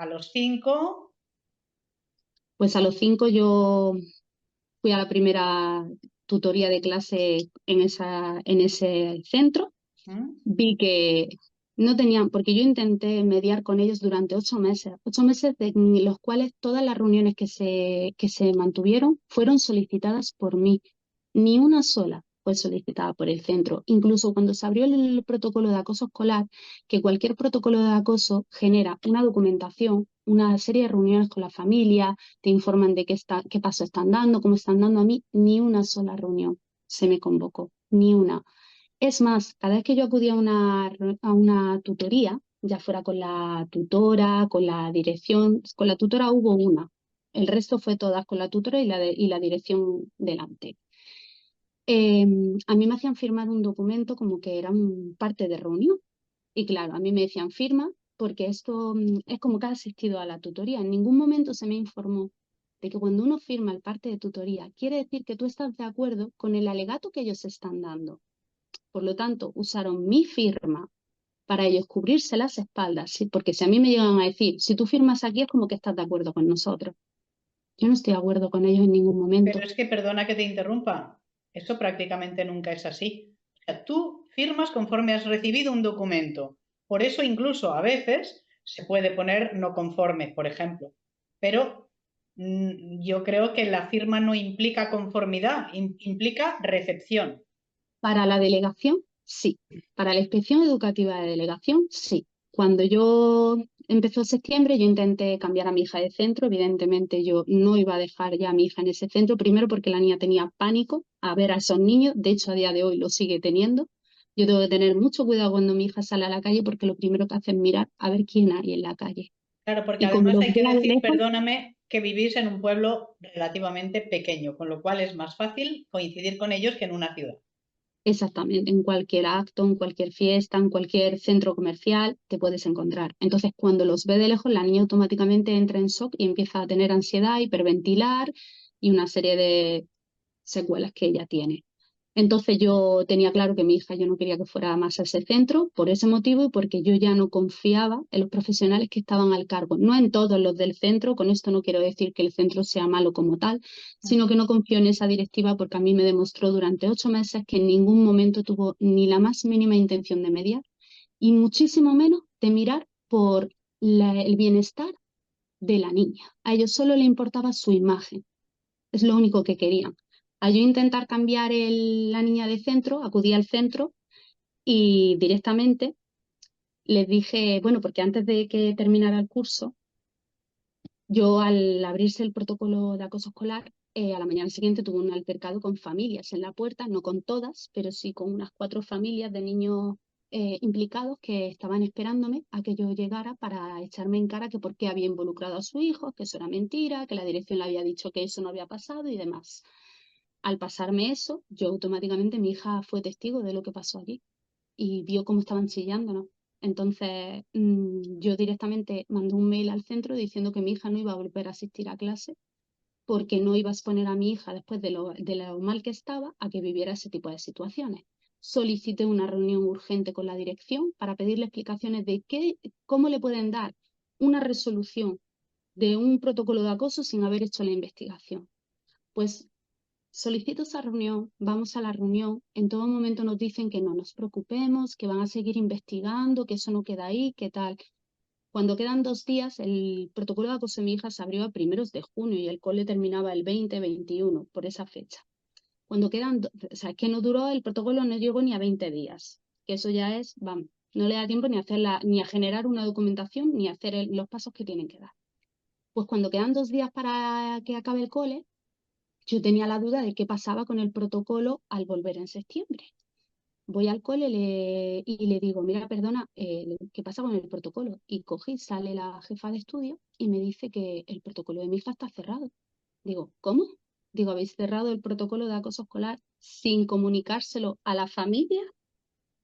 los 5, Pues a los 5 yo fui a la primera tutoría de clase en ese centro. ¿Mm? Vi que no tenían, porque yo intenté mediar con ellos durante 8 meses, 8 meses de los cuales todas las reuniones que se mantuvieron fueron solicitadas por mí. Ni una sola fue solicitada por el centro. Incluso cuando se abrió el protocolo de acoso escolar, que cualquier protocolo de acoso genera una documentación, una serie de reuniones con la familia, te informan de qué paso están dando, cómo están dando a mí, ni una sola reunión se me convocó, ni una. Es más, cada vez que yo acudía a una tutoría, ya fuera con la tutora, con la dirección, con la tutora hubo una, el resto fue todas con la tutora y la dirección delante. A mí me hacían firmar un documento como que era parte de reunión. Y claro, a mí me decían firma porque esto es como que has asistido a la tutoría. En ningún momento se me informó de que cuando uno firma el parte de tutoría, quiere decir que tú estás de acuerdo con el alegato que ellos están dando. Por lo tanto, usaron mi firma para ellos cubrirse las espaldas, ¿sí? Porque si a mí me llegan a decir, si tú firmas aquí es como que estás de acuerdo con nosotros. Yo no estoy de acuerdo con ellos en ningún Pero momento. es que perdona que te interrumpa, eso prácticamente nunca es así. O sea, tú firmas conforme has recibido un documento. Por eso incluso a veces se puede poner no conforme, por ejemplo. Pero yo creo que la firma no implica conformidad, implica recepción. Para la delegación, sí. Para la inspección educativa de delegación, sí. Cuando yo empezó septiembre, yo intenté cambiar a mi hija de centro. Evidentemente, yo no iba a dejar ya a mi hija en ese centro, primero porque la niña tenía pánico a ver a esos niños. De hecho, a día de hoy lo sigue teniendo. Yo tengo que tener mucho cuidado cuando mi hija sale a la calle porque lo primero que hace es mirar a ver quién hay en la calle. Claro, porque Y como además los hay que vea de decir, lejos, perdóname, que vivís en un pueblo relativamente pequeño, con lo cual es más fácil coincidir con ellos que en una ciudad. exactamente, en cualquier acto, en cualquier fiesta, en cualquier centro comercial, te puedes encontrar. Entonces, cuando los ve de lejos, la niña automáticamente entra en shock y empieza a tener ansiedad, hiperventilar y una serie de secuelas que ella tiene. Entonces yo tenía claro que mi hija yo no quería que fuera más a ese centro por ese motivo y porque yo ya no confiaba en los profesionales que estaban al cargo. No en todos los del centro, con esto no quiero decir que el centro sea malo como tal, sino que no confío en esa directiva porque a mí me demostró durante 8 meses que en ningún momento tuvo ni la más mínima intención de mediar y muchísimo menos de mirar por el bienestar de la niña. A ellos solo le importaba su imagen, es lo único que querían. A yo intentar cambiar la niña de centro, acudí al centro y directamente les dije, bueno, porque antes de que terminara el curso, yo al abrirse el protocolo de acoso escolar, a la mañana siguiente tuve un altercado con familias en la puerta, no con todas, pero sí con unas 4 familias de niños implicados que estaban esperándome a que yo llegara para echarme en cara que por qué había involucrado a su hijo, que eso era mentira, que la dirección le había dicho que eso no había pasado y demás. Al pasarme eso, yo automáticamente, mi hija fue testigo de lo que pasó allí y vio cómo estaban chillándonos. Entonces, yo directamente mandé un mail al centro diciendo que mi hija no iba a volver a asistir a clase porque no iba a exponer a mi hija después de lo mal que estaba a que viviera ese tipo de situaciones. Solicité una reunión urgente con la dirección para pedirle explicaciones de cómo le pueden dar una resolución de un protocolo de acoso sin haber hecho la investigación. Pues solicito esa reunión, vamos a la reunión, en todo momento nos dicen que no nos preocupemos, que van a seguir investigando, que eso no queda ahí, que tal. Cuando quedan 2 días, el protocolo de acoso de mi hija se abrió a primeros de junio y el cole terminaba el 20-21, por esa fecha. Cuando quedan, o sea, que no duró, el protocolo no llegó ni a 20 días, que eso ya es, vamos, no le da tiempo ni a generar una documentación ni a hacer los pasos que tienen que dar. Pues cuando quedan 2 días para que acabe el cole, yo tenía la duda de qué pasaba con el protocolo al volver en septiembre. Voy al cole y le digo, mira, perdona, ¿qué pasa con el protocolo? Y sale la jefa de estudio y me dice que el protocolo de mi hija está cerrado. Digo, ¿cómo? Digo, ¿habéis cerrado el protocolo de acoso escolar sin comunicárselo a la familia?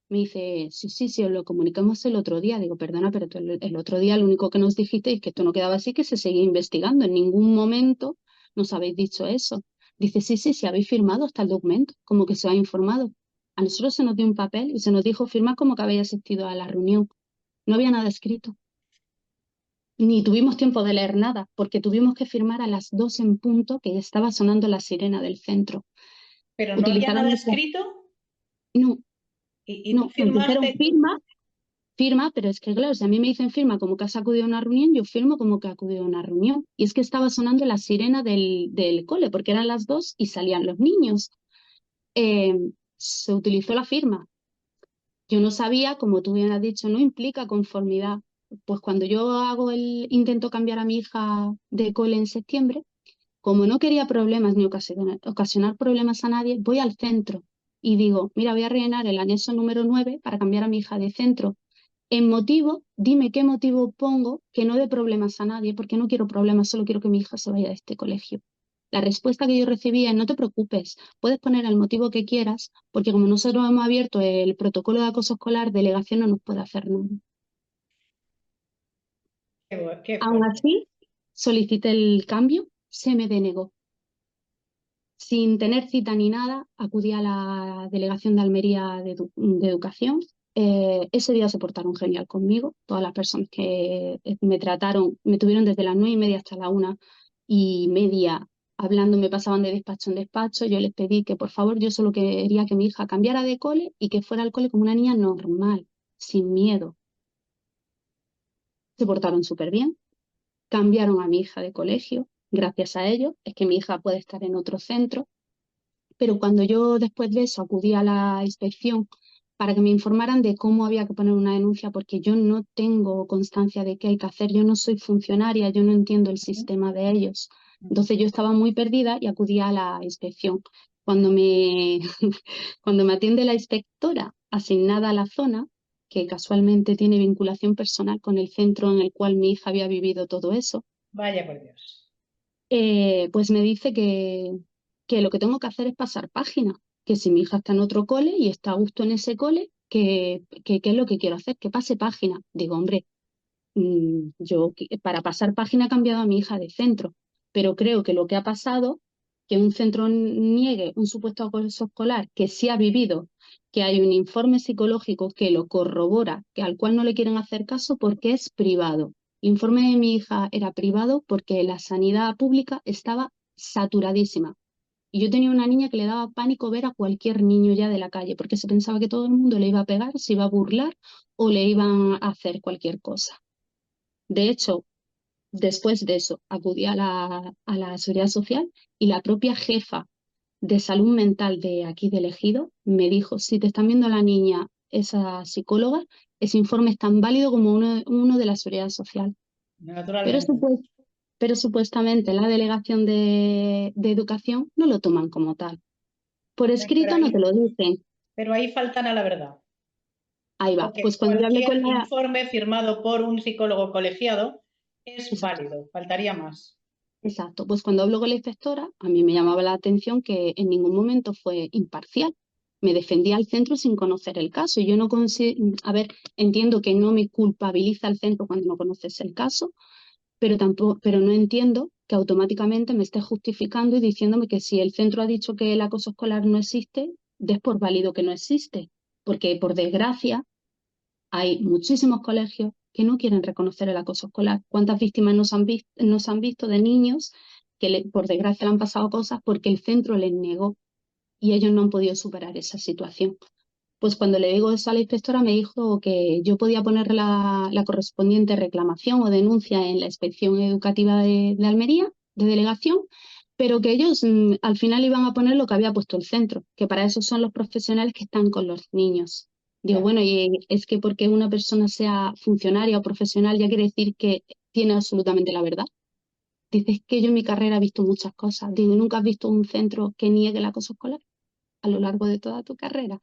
Me dice, sí, os lo comunicamos el otro día. Digo, perdona, pero tú el otro día lo único que nos dijisteis que esto no quedaba así, que se seguía investigando. En ningún momento nos habéis dicho eso. Dice, sí, habéis firmado hasta el documento, como que se ha informado. A nosotros se nos dio un papel y se nos dijo firmar como que habéis asistido a la reunión. No había nada escrito. Ni tuvimos tiempo de leer nada, porque tuvimos que firmar a las 2 en punto, que ya estaba sonando la sirena del centro. ¿Pero no había nada escrito? No. ¿Y tú firmaste? Dijeron firma, pero es que claro, si a mí me dicen firma como que has acudido a una reunión, yo firmo como que he acudido a una reunión. Y es que estaba sonando la sirena del cole, porque eran las 2 y salían los niños. Se utilizó la firma. Yo no sabía, como tú bien has dicho, no implica conformidad. Pues cuando yo intento cambiar a mi hija de cole en septiembre, como no quería problemas ni ocasionar problemas a nadie, voy al centro y digo, mira, voy a rellenar el anexo número 9 para cambiar a mi hija de centro. En motivo, dime qué motivo pongo que no dé problemas a nadie, porque no quiero problemas, solo quiero que mi hija se vaya de este colegio. La respuesta que yo recibí es, no te preocupes, puedes poner el motivo que quieras, porque como nosotros hemos abierto el protocolo de acoso escolar, delegación no nos puede hacer nada. Aún así, solicité el cambio, se me denegó. Sin tener cita ni nada, acudí a la delegación de Almería de Educación. Ese día se portaron genial conmigo. Todas las personas que me trataron, me tuvieron desde las 9:30 hasta la 1:30 hablando, me pasaban de despacho en despacho. Yo les pedí que por favor, yo solo quería que mi hija cambiara de cole y que fuera al cole como una niña normal, sin miedo. Se portaron súper bien. Cambiaron a mi hija de colegio. Gracias a ellos es que mi hija puede estar en otro centro. Pero cuando yo después de eso acudí a la inspección para que me informaran de cómo había que poner una denuncia, porque yo no tengo constancia de qué hay que hacer, yo no soy funcionaria, yo no entiendo el sistema de ellos. Entonces yo estaba muy perdida y acudí a la inspección. Cuando cuando me atiende la inspectora asignada a la zona, que casualmente tiene vinculación personal con el centro en el cual mi hija había vivido todo eso. Vaya por Dios. Pues me dice que lo que tengo que hacer es pasar página, que si mi hija está en otro cole y está a gusto en ese cole, ¿qué es lo que quiero hacer? Que pase página. Digo, hombre, yo para pasar página he cambiado a mi hija de centro, pero creo que lo que ha pasado, que un centro niegue un supuesto acoso escolar que sí ha vivido, que hay un informe psicológico que lo corrobora, que al cual no le quieren hacer caso porque es privado. El informe de mi hija era privado porque la sanidad pública estaba saturadísima. Y yo tenía una niña que le daba pánico ver a cualquier niño ya de la calle, porque se pensaba que todo el mundo le iba a pegar, se iba a burlar o le iban a hacer cualquier cosa. De hecho, después de eso, acudí a la Seguridad Social y la propia jefa de salud mental de aquí de Ejido me dijo, si te están viendo la niña, esa psicóloga, ese informe es tan válido como uno de la Seguridad Social. Pero supuestamente la delegación de educación no lo toman como tal. Por escrito no te lo dicen. Pero ahí faltan a la verdad. Ahí va. Porque pues cuando yo hablé con informe firmado por un psicólogo colegiado es válido, faltaría más. Exacto, pues cuando hablo con la inspectora, a mí me llamaba la atención que en ningún momento fue imparcial. Me defendía al centro sin conocer el caso. Y yo no entiendo que no me culpabiliza el centro cuando no conoces el caso, pero no entiendo que automáticamente me esté justificando y diciéndome que si el centro ha dicho que el acoso escolar no existe, des por válido que no existe. Porque, por desgracia, hay muchísimos colegios que no quieren reconocer el acoso escolar. ¿Cuántas víctimas nos han visto de niños que, por desgracia, le han pasado cosas porque el centro les negó y ellos no han podido superar esa situación? Pues cuando le digo eso a la inspectora me dijo que yo podía poner la correspondiente reclamación o denuncia en la inspección educativa de Almería, de delegación, pero que ellos al final iban a poner lo que había puesto el centro, que para eso son los profesionales que están con los niños. Digo, bueno, y es que porque una persona sea funcionaria o profesional ya quiere decir que tiene absolutamente la verdad. Dices que yo en mi carrera he visto muchas cosas. Digo, ¿nunca has visto un centro que niegue el acoso escolar a lo largo de toda tu carrera?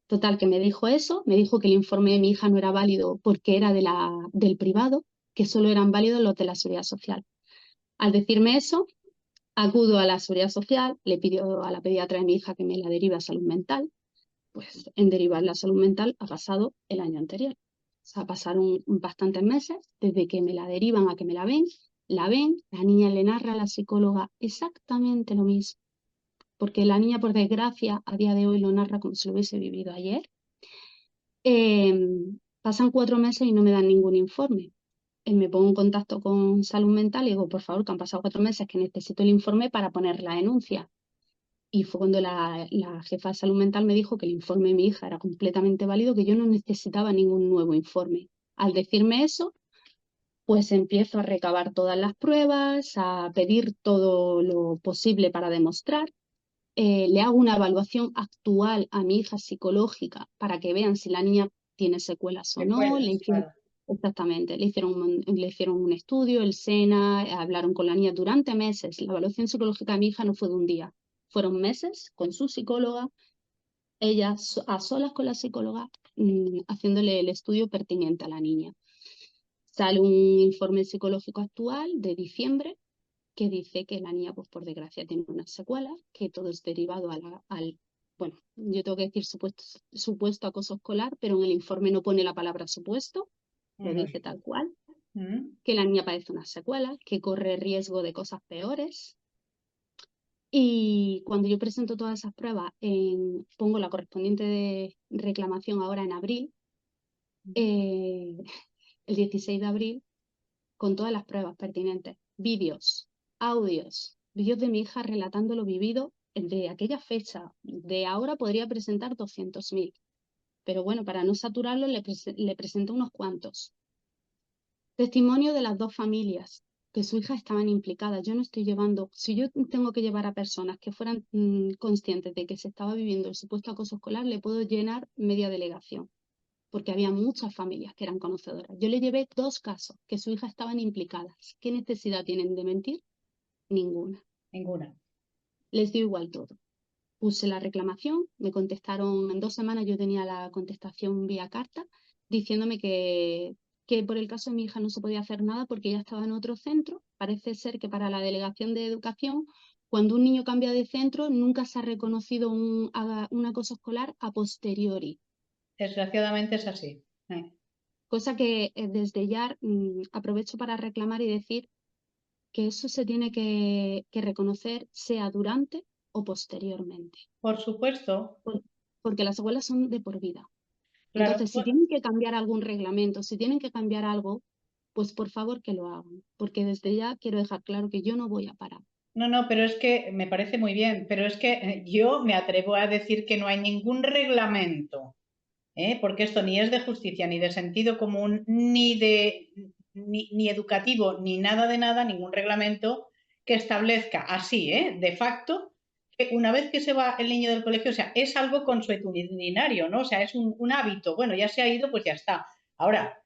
Total, que me dijo eso, me dijo que el informe de mi hija no era válido porque era del privado, que solo eran válidos los de la Seguridad Social. Al decirme eso, acudo a la Seguridad Social, le pido a la pediatra de mi hija que me la derive a salud mental. Pues en derivar la salud mental ha pasado el año anterior. O sea, pasaron bastantes meses desde que me la derivan a que me la ven, la niña le narra a la psicóloga exactamente lo mismo. Porque la niña, por desgracia, a día de hoy lo narra como si lo hubiese vivido ayer. Pasan 4 meses y no me dan ningún informe. Me pongo en contacto con salud mental y digo, por favor, que han pasado 4 meses, que necesito el informe para poner la denuncia. Y fue cuando la jefa de salud mental me dijo que el informe de mi hija era completamente válido, que yo no necesitaba ningún nuevo informe. Al decirme eso, pues empiezo a recabar todas las pruebas, a pedir todo lo posible para demostrar. Le hago una evaluación actual a mi hija psicológica para que vean si la niña tiene secuelas o no. Exactamente, le hicieron un estudio, el SENA, hablaron con la niña durante meses. La evaluación psicológica de mi hija no fue de un día, fueron meses con su psicóloga, ella a solas con la psicóloga, haciéndole el estudio pertinente a la niña. Sale un informe psicológico actual de diciembre que dice que la niña, pues por desgracia, tiene unas secuelas, que todo es derivado al, bueno, yo tengo que decir supuesto acoso escolar, pero en el informe no pone la palabra supuesto, lo dice tal cual, que la niña padece unas secuelas, que corre riesgo de cosas peores. Y cuando yo presento todas esas pruebas, pongo la correspondiente de reclamación ahora en abril, el 16 de abril, con todas las pruebas pertinentes, vídeos, audios, vídeos de mi hija relatando lo vivido de aquella fecha. De ahora podría presentar 200.000, pero bueno, para no saturarlo le presento unos cuantos. Testimonio de las dos familias, que su hija estaban implicadas. Yo no estoy llevando, si yo tengo que llevar a personas que fueran conscientes de que se estaba viviendo el supuesto acoso escolar, le puedo llenar media delegación, porque había muchas familias que eran conocedoras. Yo le llevé 2 casos que su hija estaban implicadas. ¿Qué necesidad tienen de mentir? Ninguna. Les dio igual todo. Puse la reclamación, me contestaron en 2 semanas, yo tenía la contestación vía carta, diciéndome que por el caso de mi hija no se podía hacer nada porque ella estaba en otro centro. Parece ser que para la delegación de educación, cuando un niño cambia de centro, nunca se ha reconocido un acoso escolar a posteriori. Desgraciadamente es así. Cosa que desde ya aprovecho para reclamar y decir que eso se tiene que reconocer, sea durante o posteriormente. Por supuesto. Porque las secuelas son de por vida. Claro. Entonces, si tienen que cambiar algún reglamento, si tienen que cambiar algo, pues por favor que lo hagan. Porque desde ya quiero dejar claro que yo no voy a parar. No, pero es que me parece muy bien, pero es que yo me atrevo a decir que no hay ningún reglamento, porque esto ni es de justicia, ni de sentido común, ni educativo, ni nada de nada, ningún reglamento que establezca así, de facto, que una vez que se va el niño del colegio, o sea, es algo consuetudinario, ¿no? O sea, es un hábito, bueno, ya se ha ido, pues ya está. Ahora,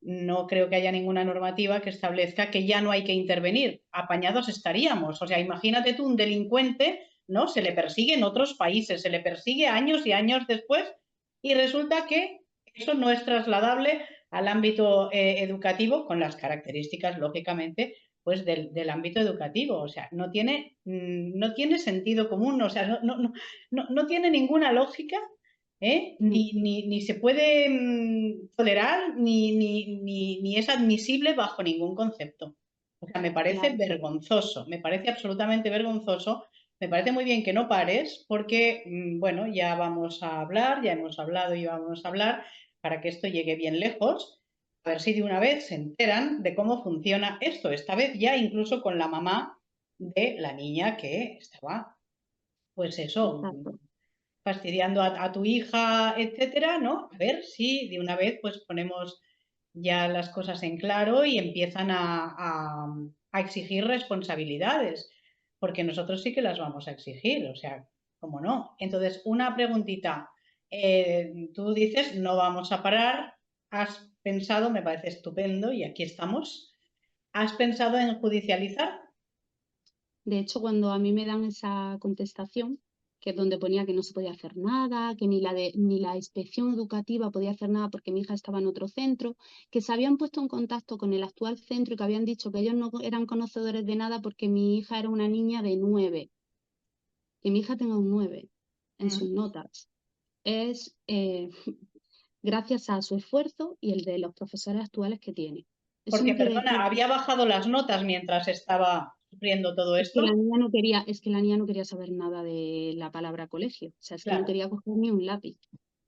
no creo que haya ninguna normativa que establezca que ya no hay que intervenir. Apañados estaríamos. O sea, imagínate tú un delincuente, ¿no? Se le persigue en otros países, se le persigue años y años después y resulta que eso no es trasladable al ámbito educativo con las características, lógicamente, pues del ámbito educativo. O sea, no tiene sentido común, o sea, no tiene ninguna lógica. Ni se puede tolerar ni es admisible bajo ningún concepto. O sea, me parece Claro. vergonzoso, me parece absolutamente vergonzoso. Me parece muy bien que no pares porque, bueno, ya vamos a hablar, ya hemos hablado y vamos a hablar para que esto llegue bien lejos. A ver si de una vez se enteran de cómo funciona esto. Esta vez ya incluso con la mamá de la niña que estaba, pues eso, Exacto. fastidiando a tu hija, etcétera, ¿no? A ver si de una vez pues ponemos ya las cosas en claro y empiezan a exigir responsabilidades, porque nosotros sí que las vamos a exigir, o sea, ¿cómo no? Entonces, una preguntita. Tú dices, no vamos a parar, has pensado, me parece estupendo y aquí estamos, ¿has pensado en judicializar? De hecho, cuando a mí me dan esa contestación, que es donde ponía que no se podía hacer nada, que ni la inspección educativa podía hacer nada porque mi hija estaba en otro centro, que se habían puesto en contacto con el actual centro y que habían dicho que ellos no eran conocedores de nada porque mi hija era una niña de 9, que mi hija tenga un 9 en sus Mm. notas. Es gracias a su esfuerzo y el de los profesores actuales que tiene. Eso Porque, no quiere perdona, decir había bajado las notas mientras estaba sufriendo todo es que la esto. niña no quería, es que la niña no quería saber nada de la palabra colegio. O sea, es que no Claro. quería coger ni un lápiz.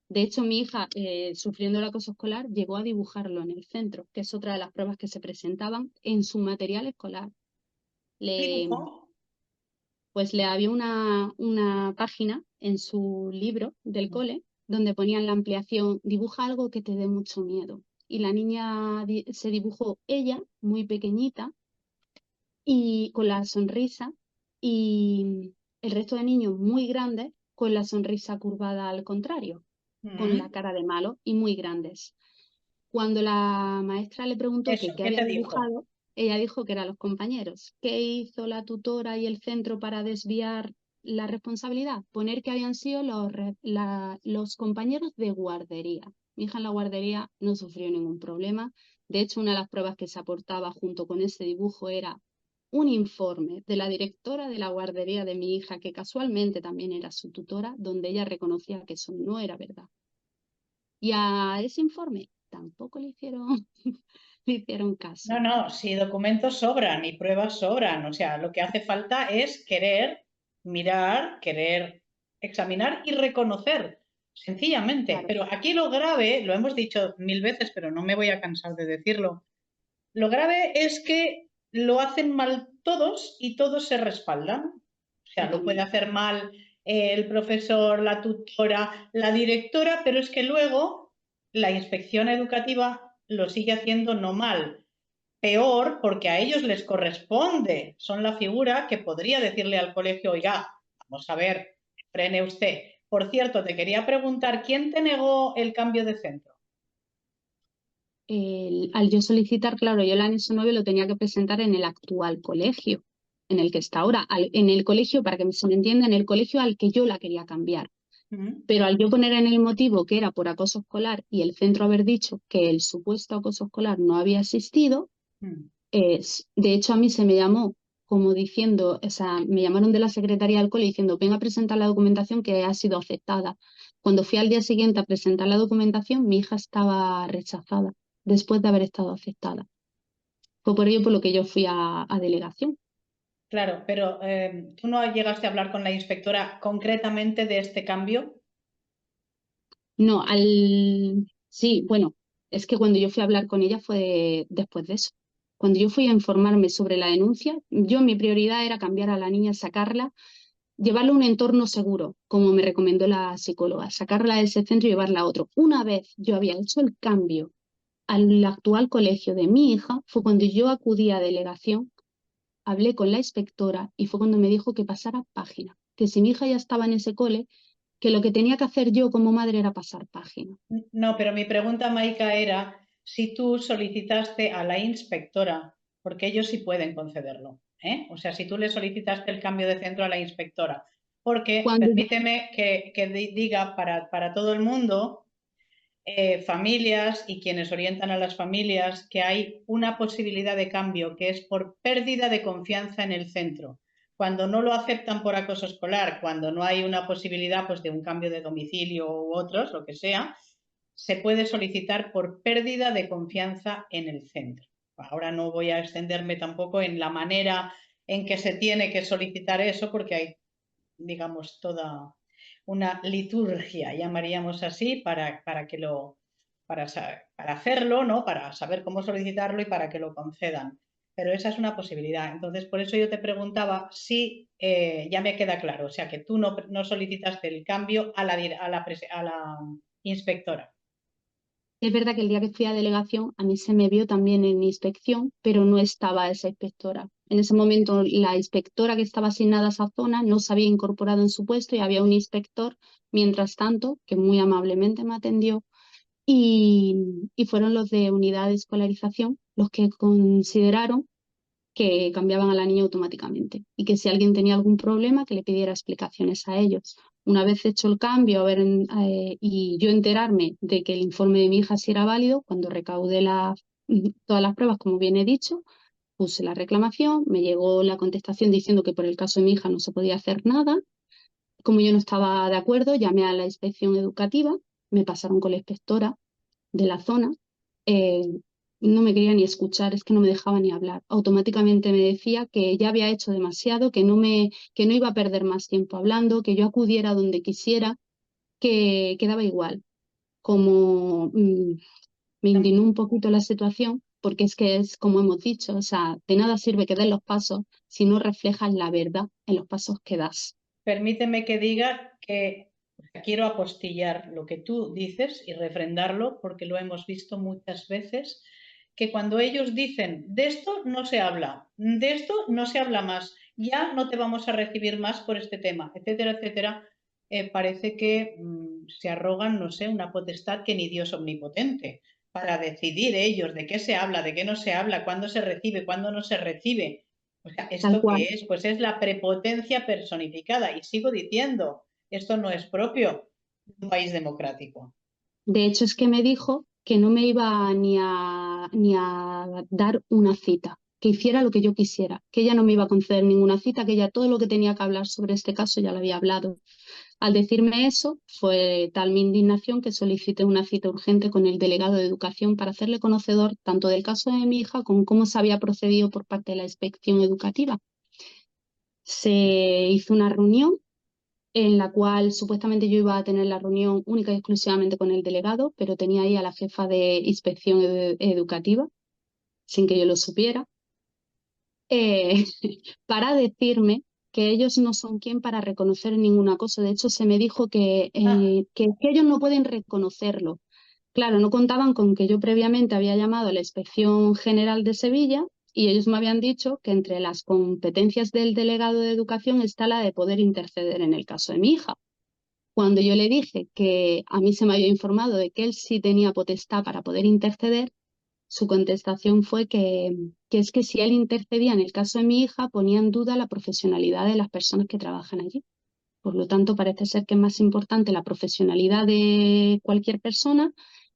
De hecho, mi hija, sufriendo el acoso escolar, llegó a dibujarlo en el centro, que es otra de las pruebas que se presentaban en su material escolar. Le, Dibujo. pues le había una página en su libro del cole donde ponían la ampliación, dibuja algo que te dé mucho miedo. Y la niña se dibujó ella, muy pequeñita, y con la sonrisa, y el resto de niños muy grandes con la sonrisa curvada al contrario, con la Mm. cara de malo y muy grandes. Cuando la maestra le preguntó que Eso, qué ¿qué había te dijo? dibujado, ella dijo que eran los compañeros. ¿Qué hizo la tutora y el centro para desviar la responsabilidad? Poner que habían sido los compañeros de guardería. Mi hija en la guardería no sufrió ningún problema. De hecho, una de las pruebas que se aportaba junto con ese dibujo era un informe de la directora de la guardería de mi hija, que casualmente también era su tutora, donde ella reconocía que eso no era verdad. Y a ese informe tampoco le hicieron, le hicieron No, caso. no, si documentos sobran y pruebas sobran, o sea, lo que hace falta es querer mirar, querer examinar y reconocer, sencillamente. Claro, Pero aquí lo grave, lo hemos dicho mil veces, pero no me voy a cansar de decirlo, lo grave es que lo hacen mal todos y todos se respaldan. O sea, lo puede totalmente. hacer mal el profesor, la tutora, la directora, pero es que luego la inspección educativa lo sigue haciendo no mal. Peor porque a ellos les corresponde. Son la figura que podría decirle al colegio, oiga, vamos a ver, frene usted. Por cierto, te quería preguntar, ¿quién te negó el cambio de centro? Al yo solicitar, claro, yo el anexo 9 lo tenía que presentar en el actual colegio, en el que está ahora, en el colegio, para que se me entienda, en el colegio al que yo la quería cambiar. ¿Mm? Pero al yo poner en el motivo que era por acoso escolar y el centro haber dicho que el supuesto acoso escolar no había existido, ¿Mm? de hecho, a mí se me llamó como diciendo, o sea, me llamaron de la secretaría del cole diciendo, venga a presentar la documentación que ha sido aceptada. Cuando fui al día siguiente a presentar la documentación, mi hija estaba rechazada después de haber estado aceptada. Fue por ello por lo que yo fui a delegación. Claro, pero tú no llegaste a hablar con la inspectora concretamente de este cambio. No, sí, bueno, es que cuando yo fui a hablar con ella fue después de eso. Cuando yo fui a informarme sobre la denuncia, mi prioridad era cambiar a la niña, sacarla, llevarla a un entorno seguro, como me recomendó la psicóloga, sacarla de ese centro y llevarla a otro. Una vez yo había hecho el cambio al actual colegio de mi hija, fue cuando yo acudí a delegación, hablé con la inspectora y fue cuando me dijo que pasara página, que si mi hija ya estaba en ese cole, que lo que tenía que hacer yo como madre era pasar página. No, pero mi pregunta, Maika, era si tú solicitaste a la inspectora, porque ellos sí pueden concederlo, ¿eh? O sea, si tú le solicitaste el cambio de centro a la inspectora, porque Cuando yo permíteme que diga para todo el mundo, familias y quienes orientan a las familias, que hay una posibilidad de cambio que es por pérdida de confianza en el centro. Cuando no lo aceptan por acoso escolar, cuando no hay una posibilidad pues, de un cambio de domicilio u otros, lo que sea, se puede solicitar por pérdida de confianza en el centro. ahora no voy a extenderme tampoco en la manera en que se tiene que solicitar eso, porque hay, digamos, toda una liturgia, llamaríamos así, para hacerlo, ¿no? Para saber cómo solicitarlo y para que lo concedan. Pero esa es una posibilidad. Entonces, por eso yo te preguntaba si ya me queda claro, o sea, que tú no solicitaste el cambio a la inspectora. Es verdad que el día que fui a delegación a mí se me vio también en inspección, pero no estaba esa inspectora. En ese momento la inspectora que estaba asignada a esa zona no se había incorporado en su puesto y había un inspector, mientras tanto, que muy amablemente me atendió y fueron los de unidad de escolarización los que consideraron que cambiaban a la niña automáticamente y que si alguien tenía algún problema que le pidiera explicaciones a ellos. Una vez hecho el cambio y yo enterarme de que el informe de mi hija sí era válido, cuando recaudé todas las pruebas, como bien he dicho, puse la reclamación, me llegó la contestación diciendo que por el caso de mi hija no se podía hacer nada. Como yo no estaba de acuerdo, llamé a la inspección educativa, me pasaron con la inspectora de la zona. eh, no me quería ni escuchar, es que no me dejaba ni hablar. Automáticamente me decía que ya había hecho demasiado, que no iba a perder más tiempo hablando, que yo acudiera donde quisiera, que daba igual. Como me indignó un poquito la situación, porque es que es como hemos dicho, o sea, de nada sirve que des los pasos si no reflejas la verdad en los pasos que das. Permíteme que diga que quiero apostillar lo que tú dices y refrendarlo, porque lo hemos visto muchas veces, que cuando ellos dicen, de esto no se habla, de esto no se habla más, ya no te vamos a recibir más por este tema, etcétera, etcétera, parece que se arrogan, no sé, una potestad que ni Dios omnipotente, para decidir ellos de qué se habla, de qué no se habla, cuándo se recibe, cuándo no se recibe. O sea, Tal ¿esto qué cual. es? Pues es la prepotencia personificada. Y sigo diciendo, esto no es propio de un país democrático. De hecho, es que me dijo que no me iba ni a dar una cita, que hiciera lo que yo quisiera, que ella no me iba a conceder ninguna cita, que ella todo lo que tenía que hablar sobre este caso ya lo había hablado. Al decirme eso, fue tal mi indignación que solicité una cita urgente con el delegado de educación para hacerle conocedor tanto del caso de mi hija como cómo se había procedido por parte de la inspección educativa. Se hizo una reunión en la cual supuestamente yo iba a tener la reunión única y exclusivamente con el delegado, pero tenía ahí a la jefa de inspección educativa, sin que yo lo supiera, eh, para decirme que ellos no son quien para reconocer ninguna cosa. De hecho, se me dijo Ah, que ellos no pueden reconocerlo. Claro, no contaban con que yo previamente había llamado a la Inspección General de Sevilla y ellos me habían dicho que entre las competencias del delegado de educación está la de poder interceder en el caso de mi hija. Cuando yo le dije que a mí se me había informado de que él sí tenía potestad para poder interceder, su contestación fue que es que si él intercedía en el caso de mi hija, ponía en duda la profesionalidad de las personas que trabajan allí. Por lo tanto, parece ser que es más importante la profesionalidad de cualquier persona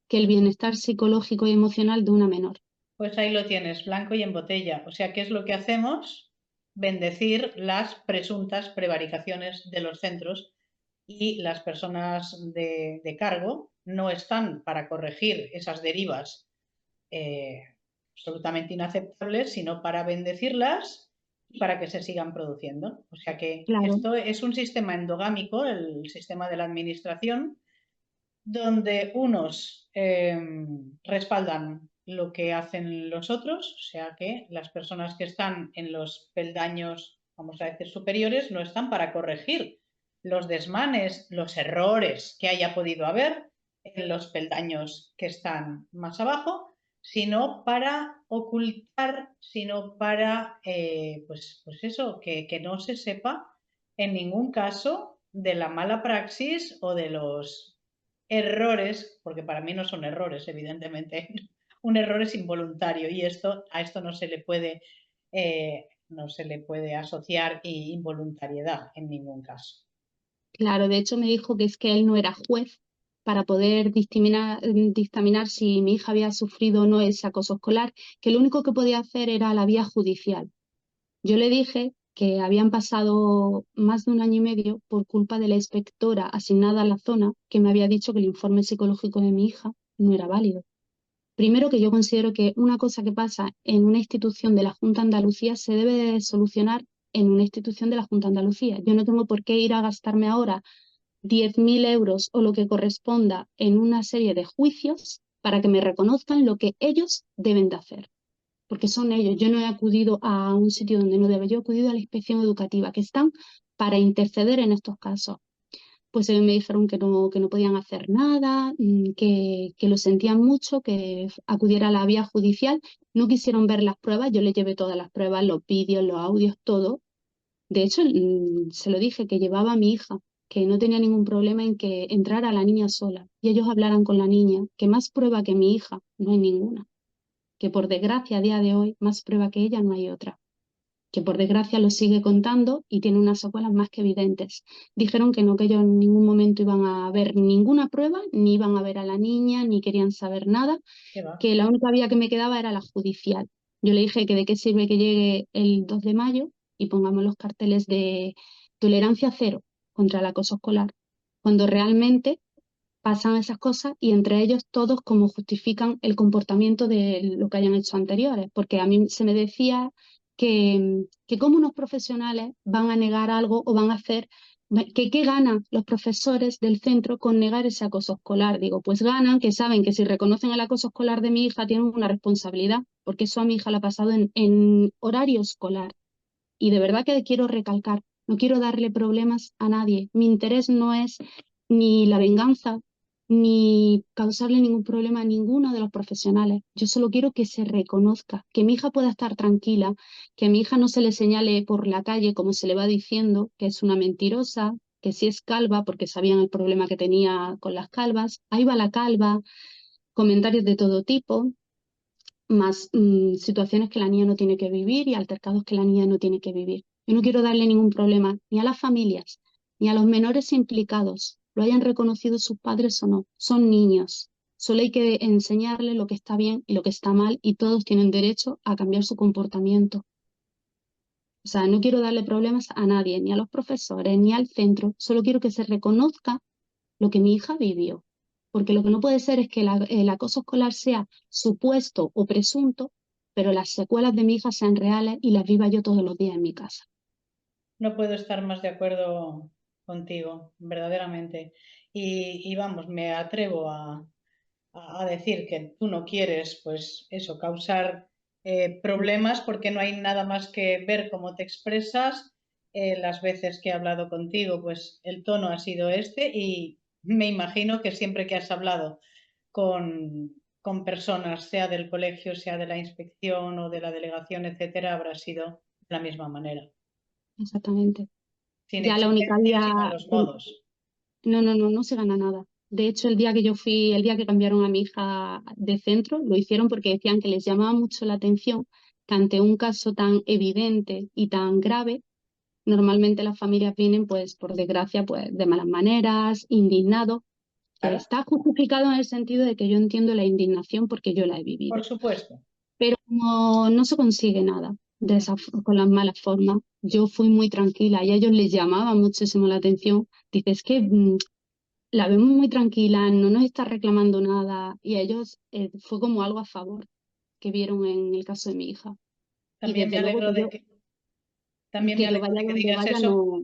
que el bienestar psicológico y emocional de una menor. pues ahí lo tienes, blanco y en botella. O sea, ¿qué es lo que hacemos? Bendecir las presuntas prevaricaciones de los centros y las personas de cargo no están para corregir esas derivas eh, absolutamente inaceptables, sino para bendecirlas y para que se sigan produciendo. O sea que Claro, esto es un sistema endogámico, el sistema de la administración, donde unos respaldan lo que hacen los otros, o sea que las personas que están en los peldaños, vamos a decir, superiores, no están para corregir los desmanes, los errores que haya podido haber en los peldaños que están más abajo, sino para ocultar, sino para, pues eso, que no se sepa en ningún caso de la mala praxis o de los errores, porque para mí no son errores, evidentemente. Un error es involuntario y a esto no se le puede asociar involuntariedad en ningún caso. claro. De hecho, me dijo que es que él no era juez para poder dictaminar si mi hija había sufrido o no ese acoso escolar, que lo único que podía hacer era la vía judicial. Yo le dije que habían pasado más de un año y medio por culpa de la inspectora asignada a la zona que me había dicho que el informe psicológico de mi hija no era válido. Primero, que yo considero que una cosa que pasa en una institución de la Junta de Andalucía se debe de solucionar en una institución de la Junta de Andalucía. Yo no tengo por qué ir a gastarme ahora 10.000 euros o lo que corresponda en una serie de juicios para que me reconozcan lo que ellos deben de hacer. Porque son ellos. Yo no he acudido a un sitio donde no debe, yo he acudido a la inspección educativa, que están para interceder en estos casos. Pues ellos me dijeron que no podían hacer nada, que lo sentían mucho, que acudiera a la vía judicial. No quisieron ver las pruebas, yo les llevé todas las pruebas, los vídeos, los audios, todo. De hecho, se lo dije, que llevaba a mi hija, que no tenía ningún problema en que entrara la niña sola y ellos hablaran con la niña, que más prueba que mi hija no hay ninguna, que por desgracia a día de hoy más prueba que ella no hay otra, que por desgracia lo sigue contando y tiene unas secuelas más que evidentes. Dijeron que ellos en ningún momento iban a ver ninguna prueba, ni iban a ver a la niña, ni querían saber nada, que la única vía que me quedaba era la judicial. Yo le dije que de qué sirve que llegue el 2 de mayo y pongamos los carteles de tolerancia cero contra el acoso escolar, cuando realmente pasan esas cosas y entre ellos todos como justifican el comportamiento de lo que hayan hecho anteriores, porque a mí se me decía que como unos profesionales van a negar algo o van a hacer, que qué ganan los profesores del centro con negar ese acoso escolar. Digo, pues ganan que saben que si reconocen el acoso escolar de mi hija tienen una responsabilidad, porque eso a mi hija le ha pasado en horario escolar. Y de verdad que quiero recalcar, no quiero darle problemas a nadie. Mi interés no es ni la venganza, ni causarle ningún problema a ninguno de los profesionales. Yo solo quiero que se reconozca, que mi hija pueda estar tranquila, que a mi hija no se le señale por la calle como se le va diciendo, que es una mentirosa, que si es calva, porque sabían el problema que tenía con las calvas. Ahí va la calva, comentarios de todo tipo, más situaciones que la niña no tiene que vivir y altercados que la niña no tiene que vivir. Yo no quiero darle ningún problema ni a las familias, ni a los menores implicados, lo hayan reconocido sus padres o no. Son niños. Solo hay que enseñarles lo que está bien y lo que está mal y todos tienen derecho a cambiar su comportamiento. O sea, no quiero darle problemas a nadie, ni a los profesores, ni al centro. Solo quiero que se reconozca lo que mi hija vivió. Porque lo que no puede ser es que el acoso escolar sea supuesto o presunto, pero las secuelas de mi hija sean reales y las viva yo todos los días en mi casa. No puedo estar más de acuerdo contigo, verdaderamente. Y vamos, me atrevo a decir que tú no quieres, pues eso, causar problemas porque no hay nada más que ver cómo te expresas. Las veces que he hablado contigo, pues el tono ha sido este y me imagino que siempre que has hablado con personas, sea del colegio, sea de la inspección o de la delegación, etcétera, habrá sido de la misma manera. Exactamente. Sin Ya la única exigencias y vía, malos modos. no se gana nada. De hecho, el día que yo fui, el día que cambiaron a mi hija de centro, lo hicieron porque decían que les llamaba mucho la atención que ante un caso tan evidente y tan grave, normalmente las familias vienen, pues, por desgracia, pues, de malas maneras, indignados, que Claro, está justificado en el sentido de que yo entiendo la indignación porque yo la he por vivido. supuesto. Pero no se consigue nada con las malas formas. Yo fui muy tranquila y a ellos les llamaba muchísimo la atención. Dices que la vemos muy tranquila, no nos está reclamando nada y a ellos fue como algo a favor que vieron en el caso de mi hija. Y También me desde luego alegro de que, también me que yo alegro vaya de que donde digas vaya eso.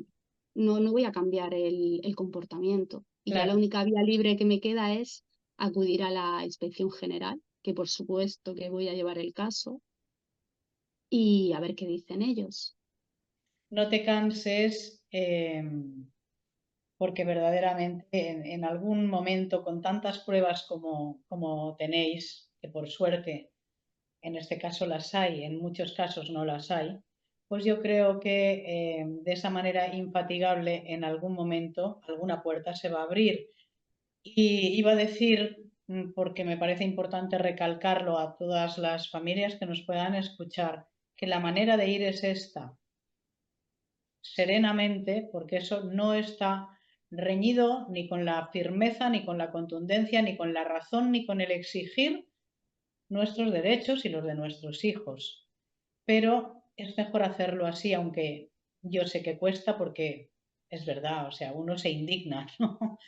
no voy a cambiar el comportamiento. Y ya la Claro, única vía libre que me queda es acudir a la inspección general, que por supuesto que voy a llevar el caso y a ver qué dicen ellos. no te canses porque verdaderamente en algún momento con tantas pruebas como tenéis, que por suerte en este caso las hay, en muchos casos no las hay, pues yo creo que de esa manera infatigable en algún momento alguna puerta se va a abrir. Y iba a decir, porque me parece importante recalcarlo a todas las familias que nos puedan escuchar, que la manera de ir es esta, serenamente, porque eso no está reñido ni con la firmeza, ni con la contundencia, ni con la razón, ni con el exigir nuestros derechos y los de nuestros hijos. Pero es mejor hacerlo así, aunque yo sé que cuesta porque es verdad, o sea, uno se indigna, ¿no?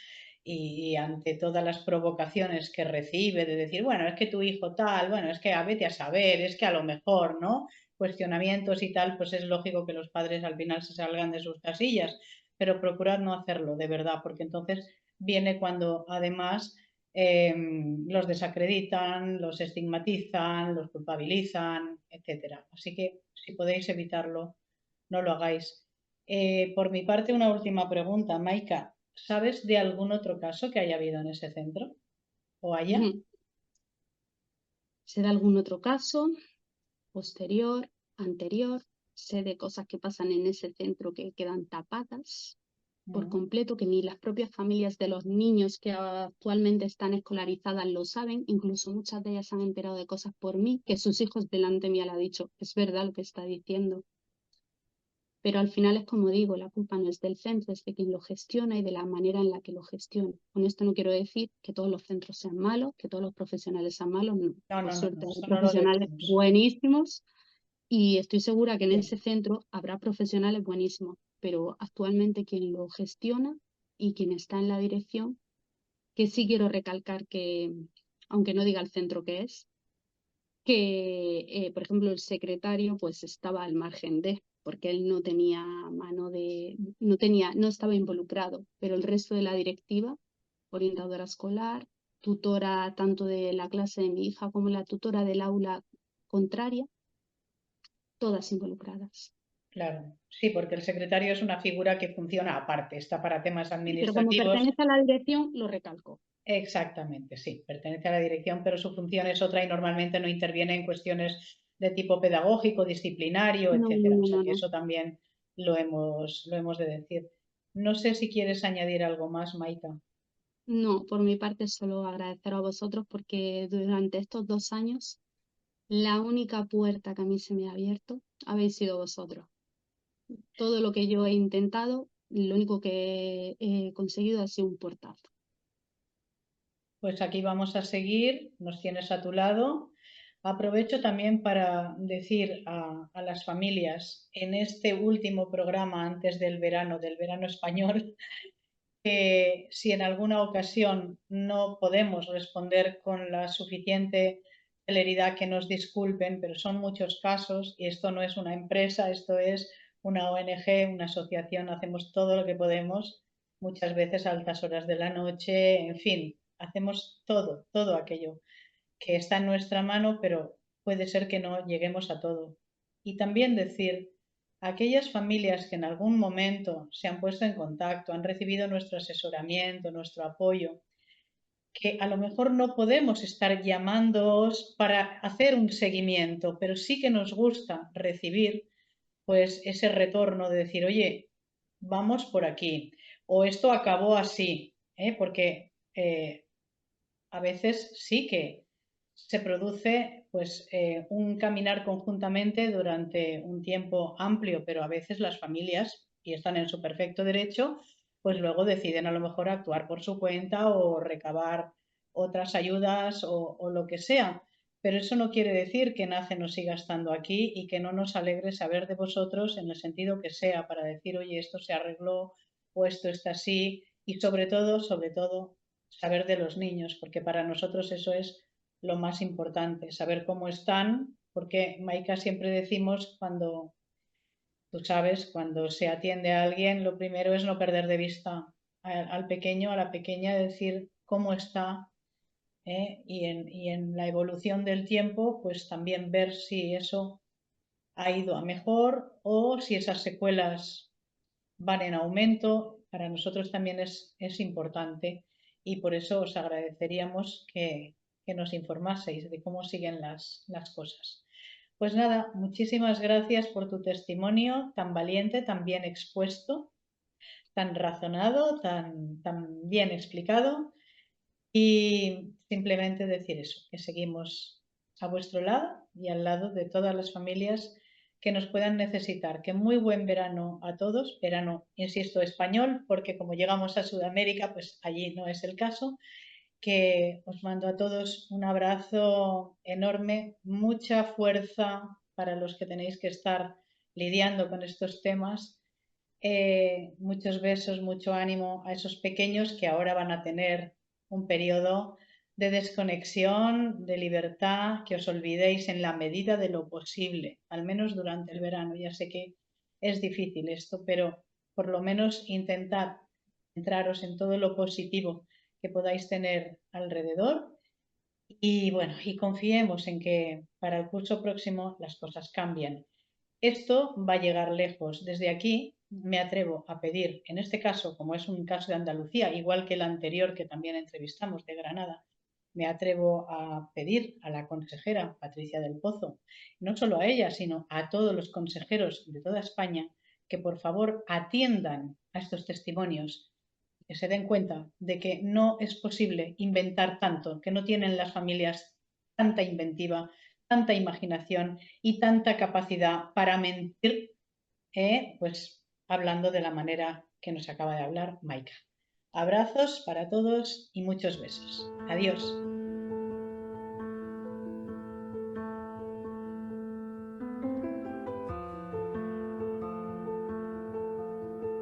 y ante todas las provocaciones que recibe de decir, bueno, es que tu hijo tal, bueno, es que vete a saber, es que a lo mejor, ¿no? Cuestionamientos y tal, pues es lógico que los padres al final se salgan de sus casillas, pero procurad no hacerlo, de verdad, porque entonces viene cuando además los desacreditan, los estigmatizan, los culpabilizan, etcétera. Así que si podéis evitarlo, no lo hagáis. Por mi parte, una última pregunta, Maika. ¿Sabes de algún otro caso que haya habido en ese centro? ¿O haya? Sé de algún otro caso, posterior, anterior, sé de cosas que pasan en ese centro que quedan tapadas por completo, que ni las propias familias de los niños que actualmente están escolarizadas lo saben, incluso muchas de ellas se han enterado de cosas por mí, que sus hijos delante mía le han dicho, es verdad lo que está diciendo. Pero al final es como digo, la culpa no es del centro, es de quien lo gestiona y de la manera en la que lo gestiona. Con esto no quiero decir que todos los centros sean malos, que todos los profesionales sean malos, no. No, Por no, no, no, suerte hay eso no lo profesionales decimos. buenísimos y estoy segura que en Sí. ese centro habrá profesionales buenísimos, pero actualmente quien lo gestiona y quien está en la dirección, que sí quiero recalcar que, aunque no diga el centro que es, que, por ejemplo, el secretario pues estaba al margen de, porque él no tenía mano de, no estaba involucrado, pero el resto de la directiva, orientadora escolar, tutora tanto de la clase de mi hija como la tutora del aula contraria, todas involucradas. Claro, sí, porque el secretario es una figura que funciona aparte, está para temas Sí, pero como administrativos. pertenece a la dirección, lo recalco. Exactamente, sí, pertenece a la dirección, pero su función es otra y normalmente no interviene en cuestiones de tipo pedagógico, disciplinario, No, etcétera. O no, sea no, que no. eso también lo hemos de decir. No sé si quieres añadir algo más, Maika. No, por mi parte solo agradecer a vosotros porque durante estos 2 años la única puerta que a mí se me ha abierto habéis sido vosotros. Todo lo que yo he intentado, lo único que he conseguido ha sido un portazo. Pues aquí vamos a seguir, nos tienes a tu lado. Aprovecho también para decir a las familias en este último programa antes del verano español, que si en alguna ocasión no podemos responder con la suficiente celeridad, que nos disculpen, pero son muchos casos y esto no es una empresa, esto es una ONG, una asociación, hacemos todo lo que podemos, muchas veces a altas horas de la noche, en fin, hacemos todo aquello que está en nuestra mano, pero puede ser que no lleguemos a todo. Y también decir, aquellas familias que en algún momento se han puesto en contacto, han recibido nuestro asesoramiento, nuestro apoyo, que a lo mejor no podemos estar llamándoos para hacer un seguimiento, pero sí que nos gusta recibir pues ese retorno de decir, oye, vamos por aquí, o esto acabó así, porque a veces sí que se produce pues un caminar conjuntamente durante un tiempo amplio, pero a veces las familias, y están en su perfecto derecho, pues luego deciden a lo mejor actuar por su cuenta o recabar otras ayudas o lo que sea. Pero eso no quiere decir que NACE no siga estando aquí y que no nos alegre saber de vosotros en el sentido que sea, para decir, oye, esto se arregló o esto está así, y sobre todo, saber de los niños, porque para nosotros eso es lo más importante, saber cómo están, porque Maika siempre decimos cuando, tú sabes, cuando se atiende a alguien, lo primero es no perder de vista al pequeño, a la pequeña, decir cómo está, y en la evolución del tiempo, pues también ver si eso ha ido a mejor o si esas secuelas van en aumento. Para nosotros también es importante y por eso os agradeceríamos que nos informaseis de cómo siguen las cosas. Pues nada, muchísimas gracias por tu testimonio tan valiente, tan bien expuesto, tan razonado, tan bien explicado, y simplemente decir eso, que seguimos a vuestro lado y al lado de todas las familias que nos puedan necesitar. Que muy buen verano a todos, verano, insisto, español, porque como llegamos a Sudamérica, pues allí no es el caso. Que os mando a todos un abrazo enorme, mucha fuerza para los que tenéis que estar lidiando con estos temas. Muchos besos, mucho ánimo a esos pequeños que ahora van a tener un periodo de desconexión, de libertad, que os olvidéis en la medida de lo posible, al menos durante el verano. Ya sé que es difícil esto, pero por lo menos intentad centraros en todo lo positivo que podáis tener alrededor. Y bueno, y confiemos en que para el curso próximo las cosas cambien. Esto va a llegar lejos. Desde aquí me atrevo a pedir, en este caso, como es un caso de Andalucía, igual que el anterior que también entrevistamos de Granada, me atrevo a pedir a la consejera Patricia del Pozo, no solo a ella, sino a todos los consejeros de toda España, que por favor atiendan a estos testimonios, que se den cuenta de que no es posible inventar tanto, que no tienen las familias tanta inventiva, tanta imaginación y tanta capacidad para mentir, pues hablando de la manera que nos acaba de hablar Maika. Abrazos para todos y muchos besos. Adiós.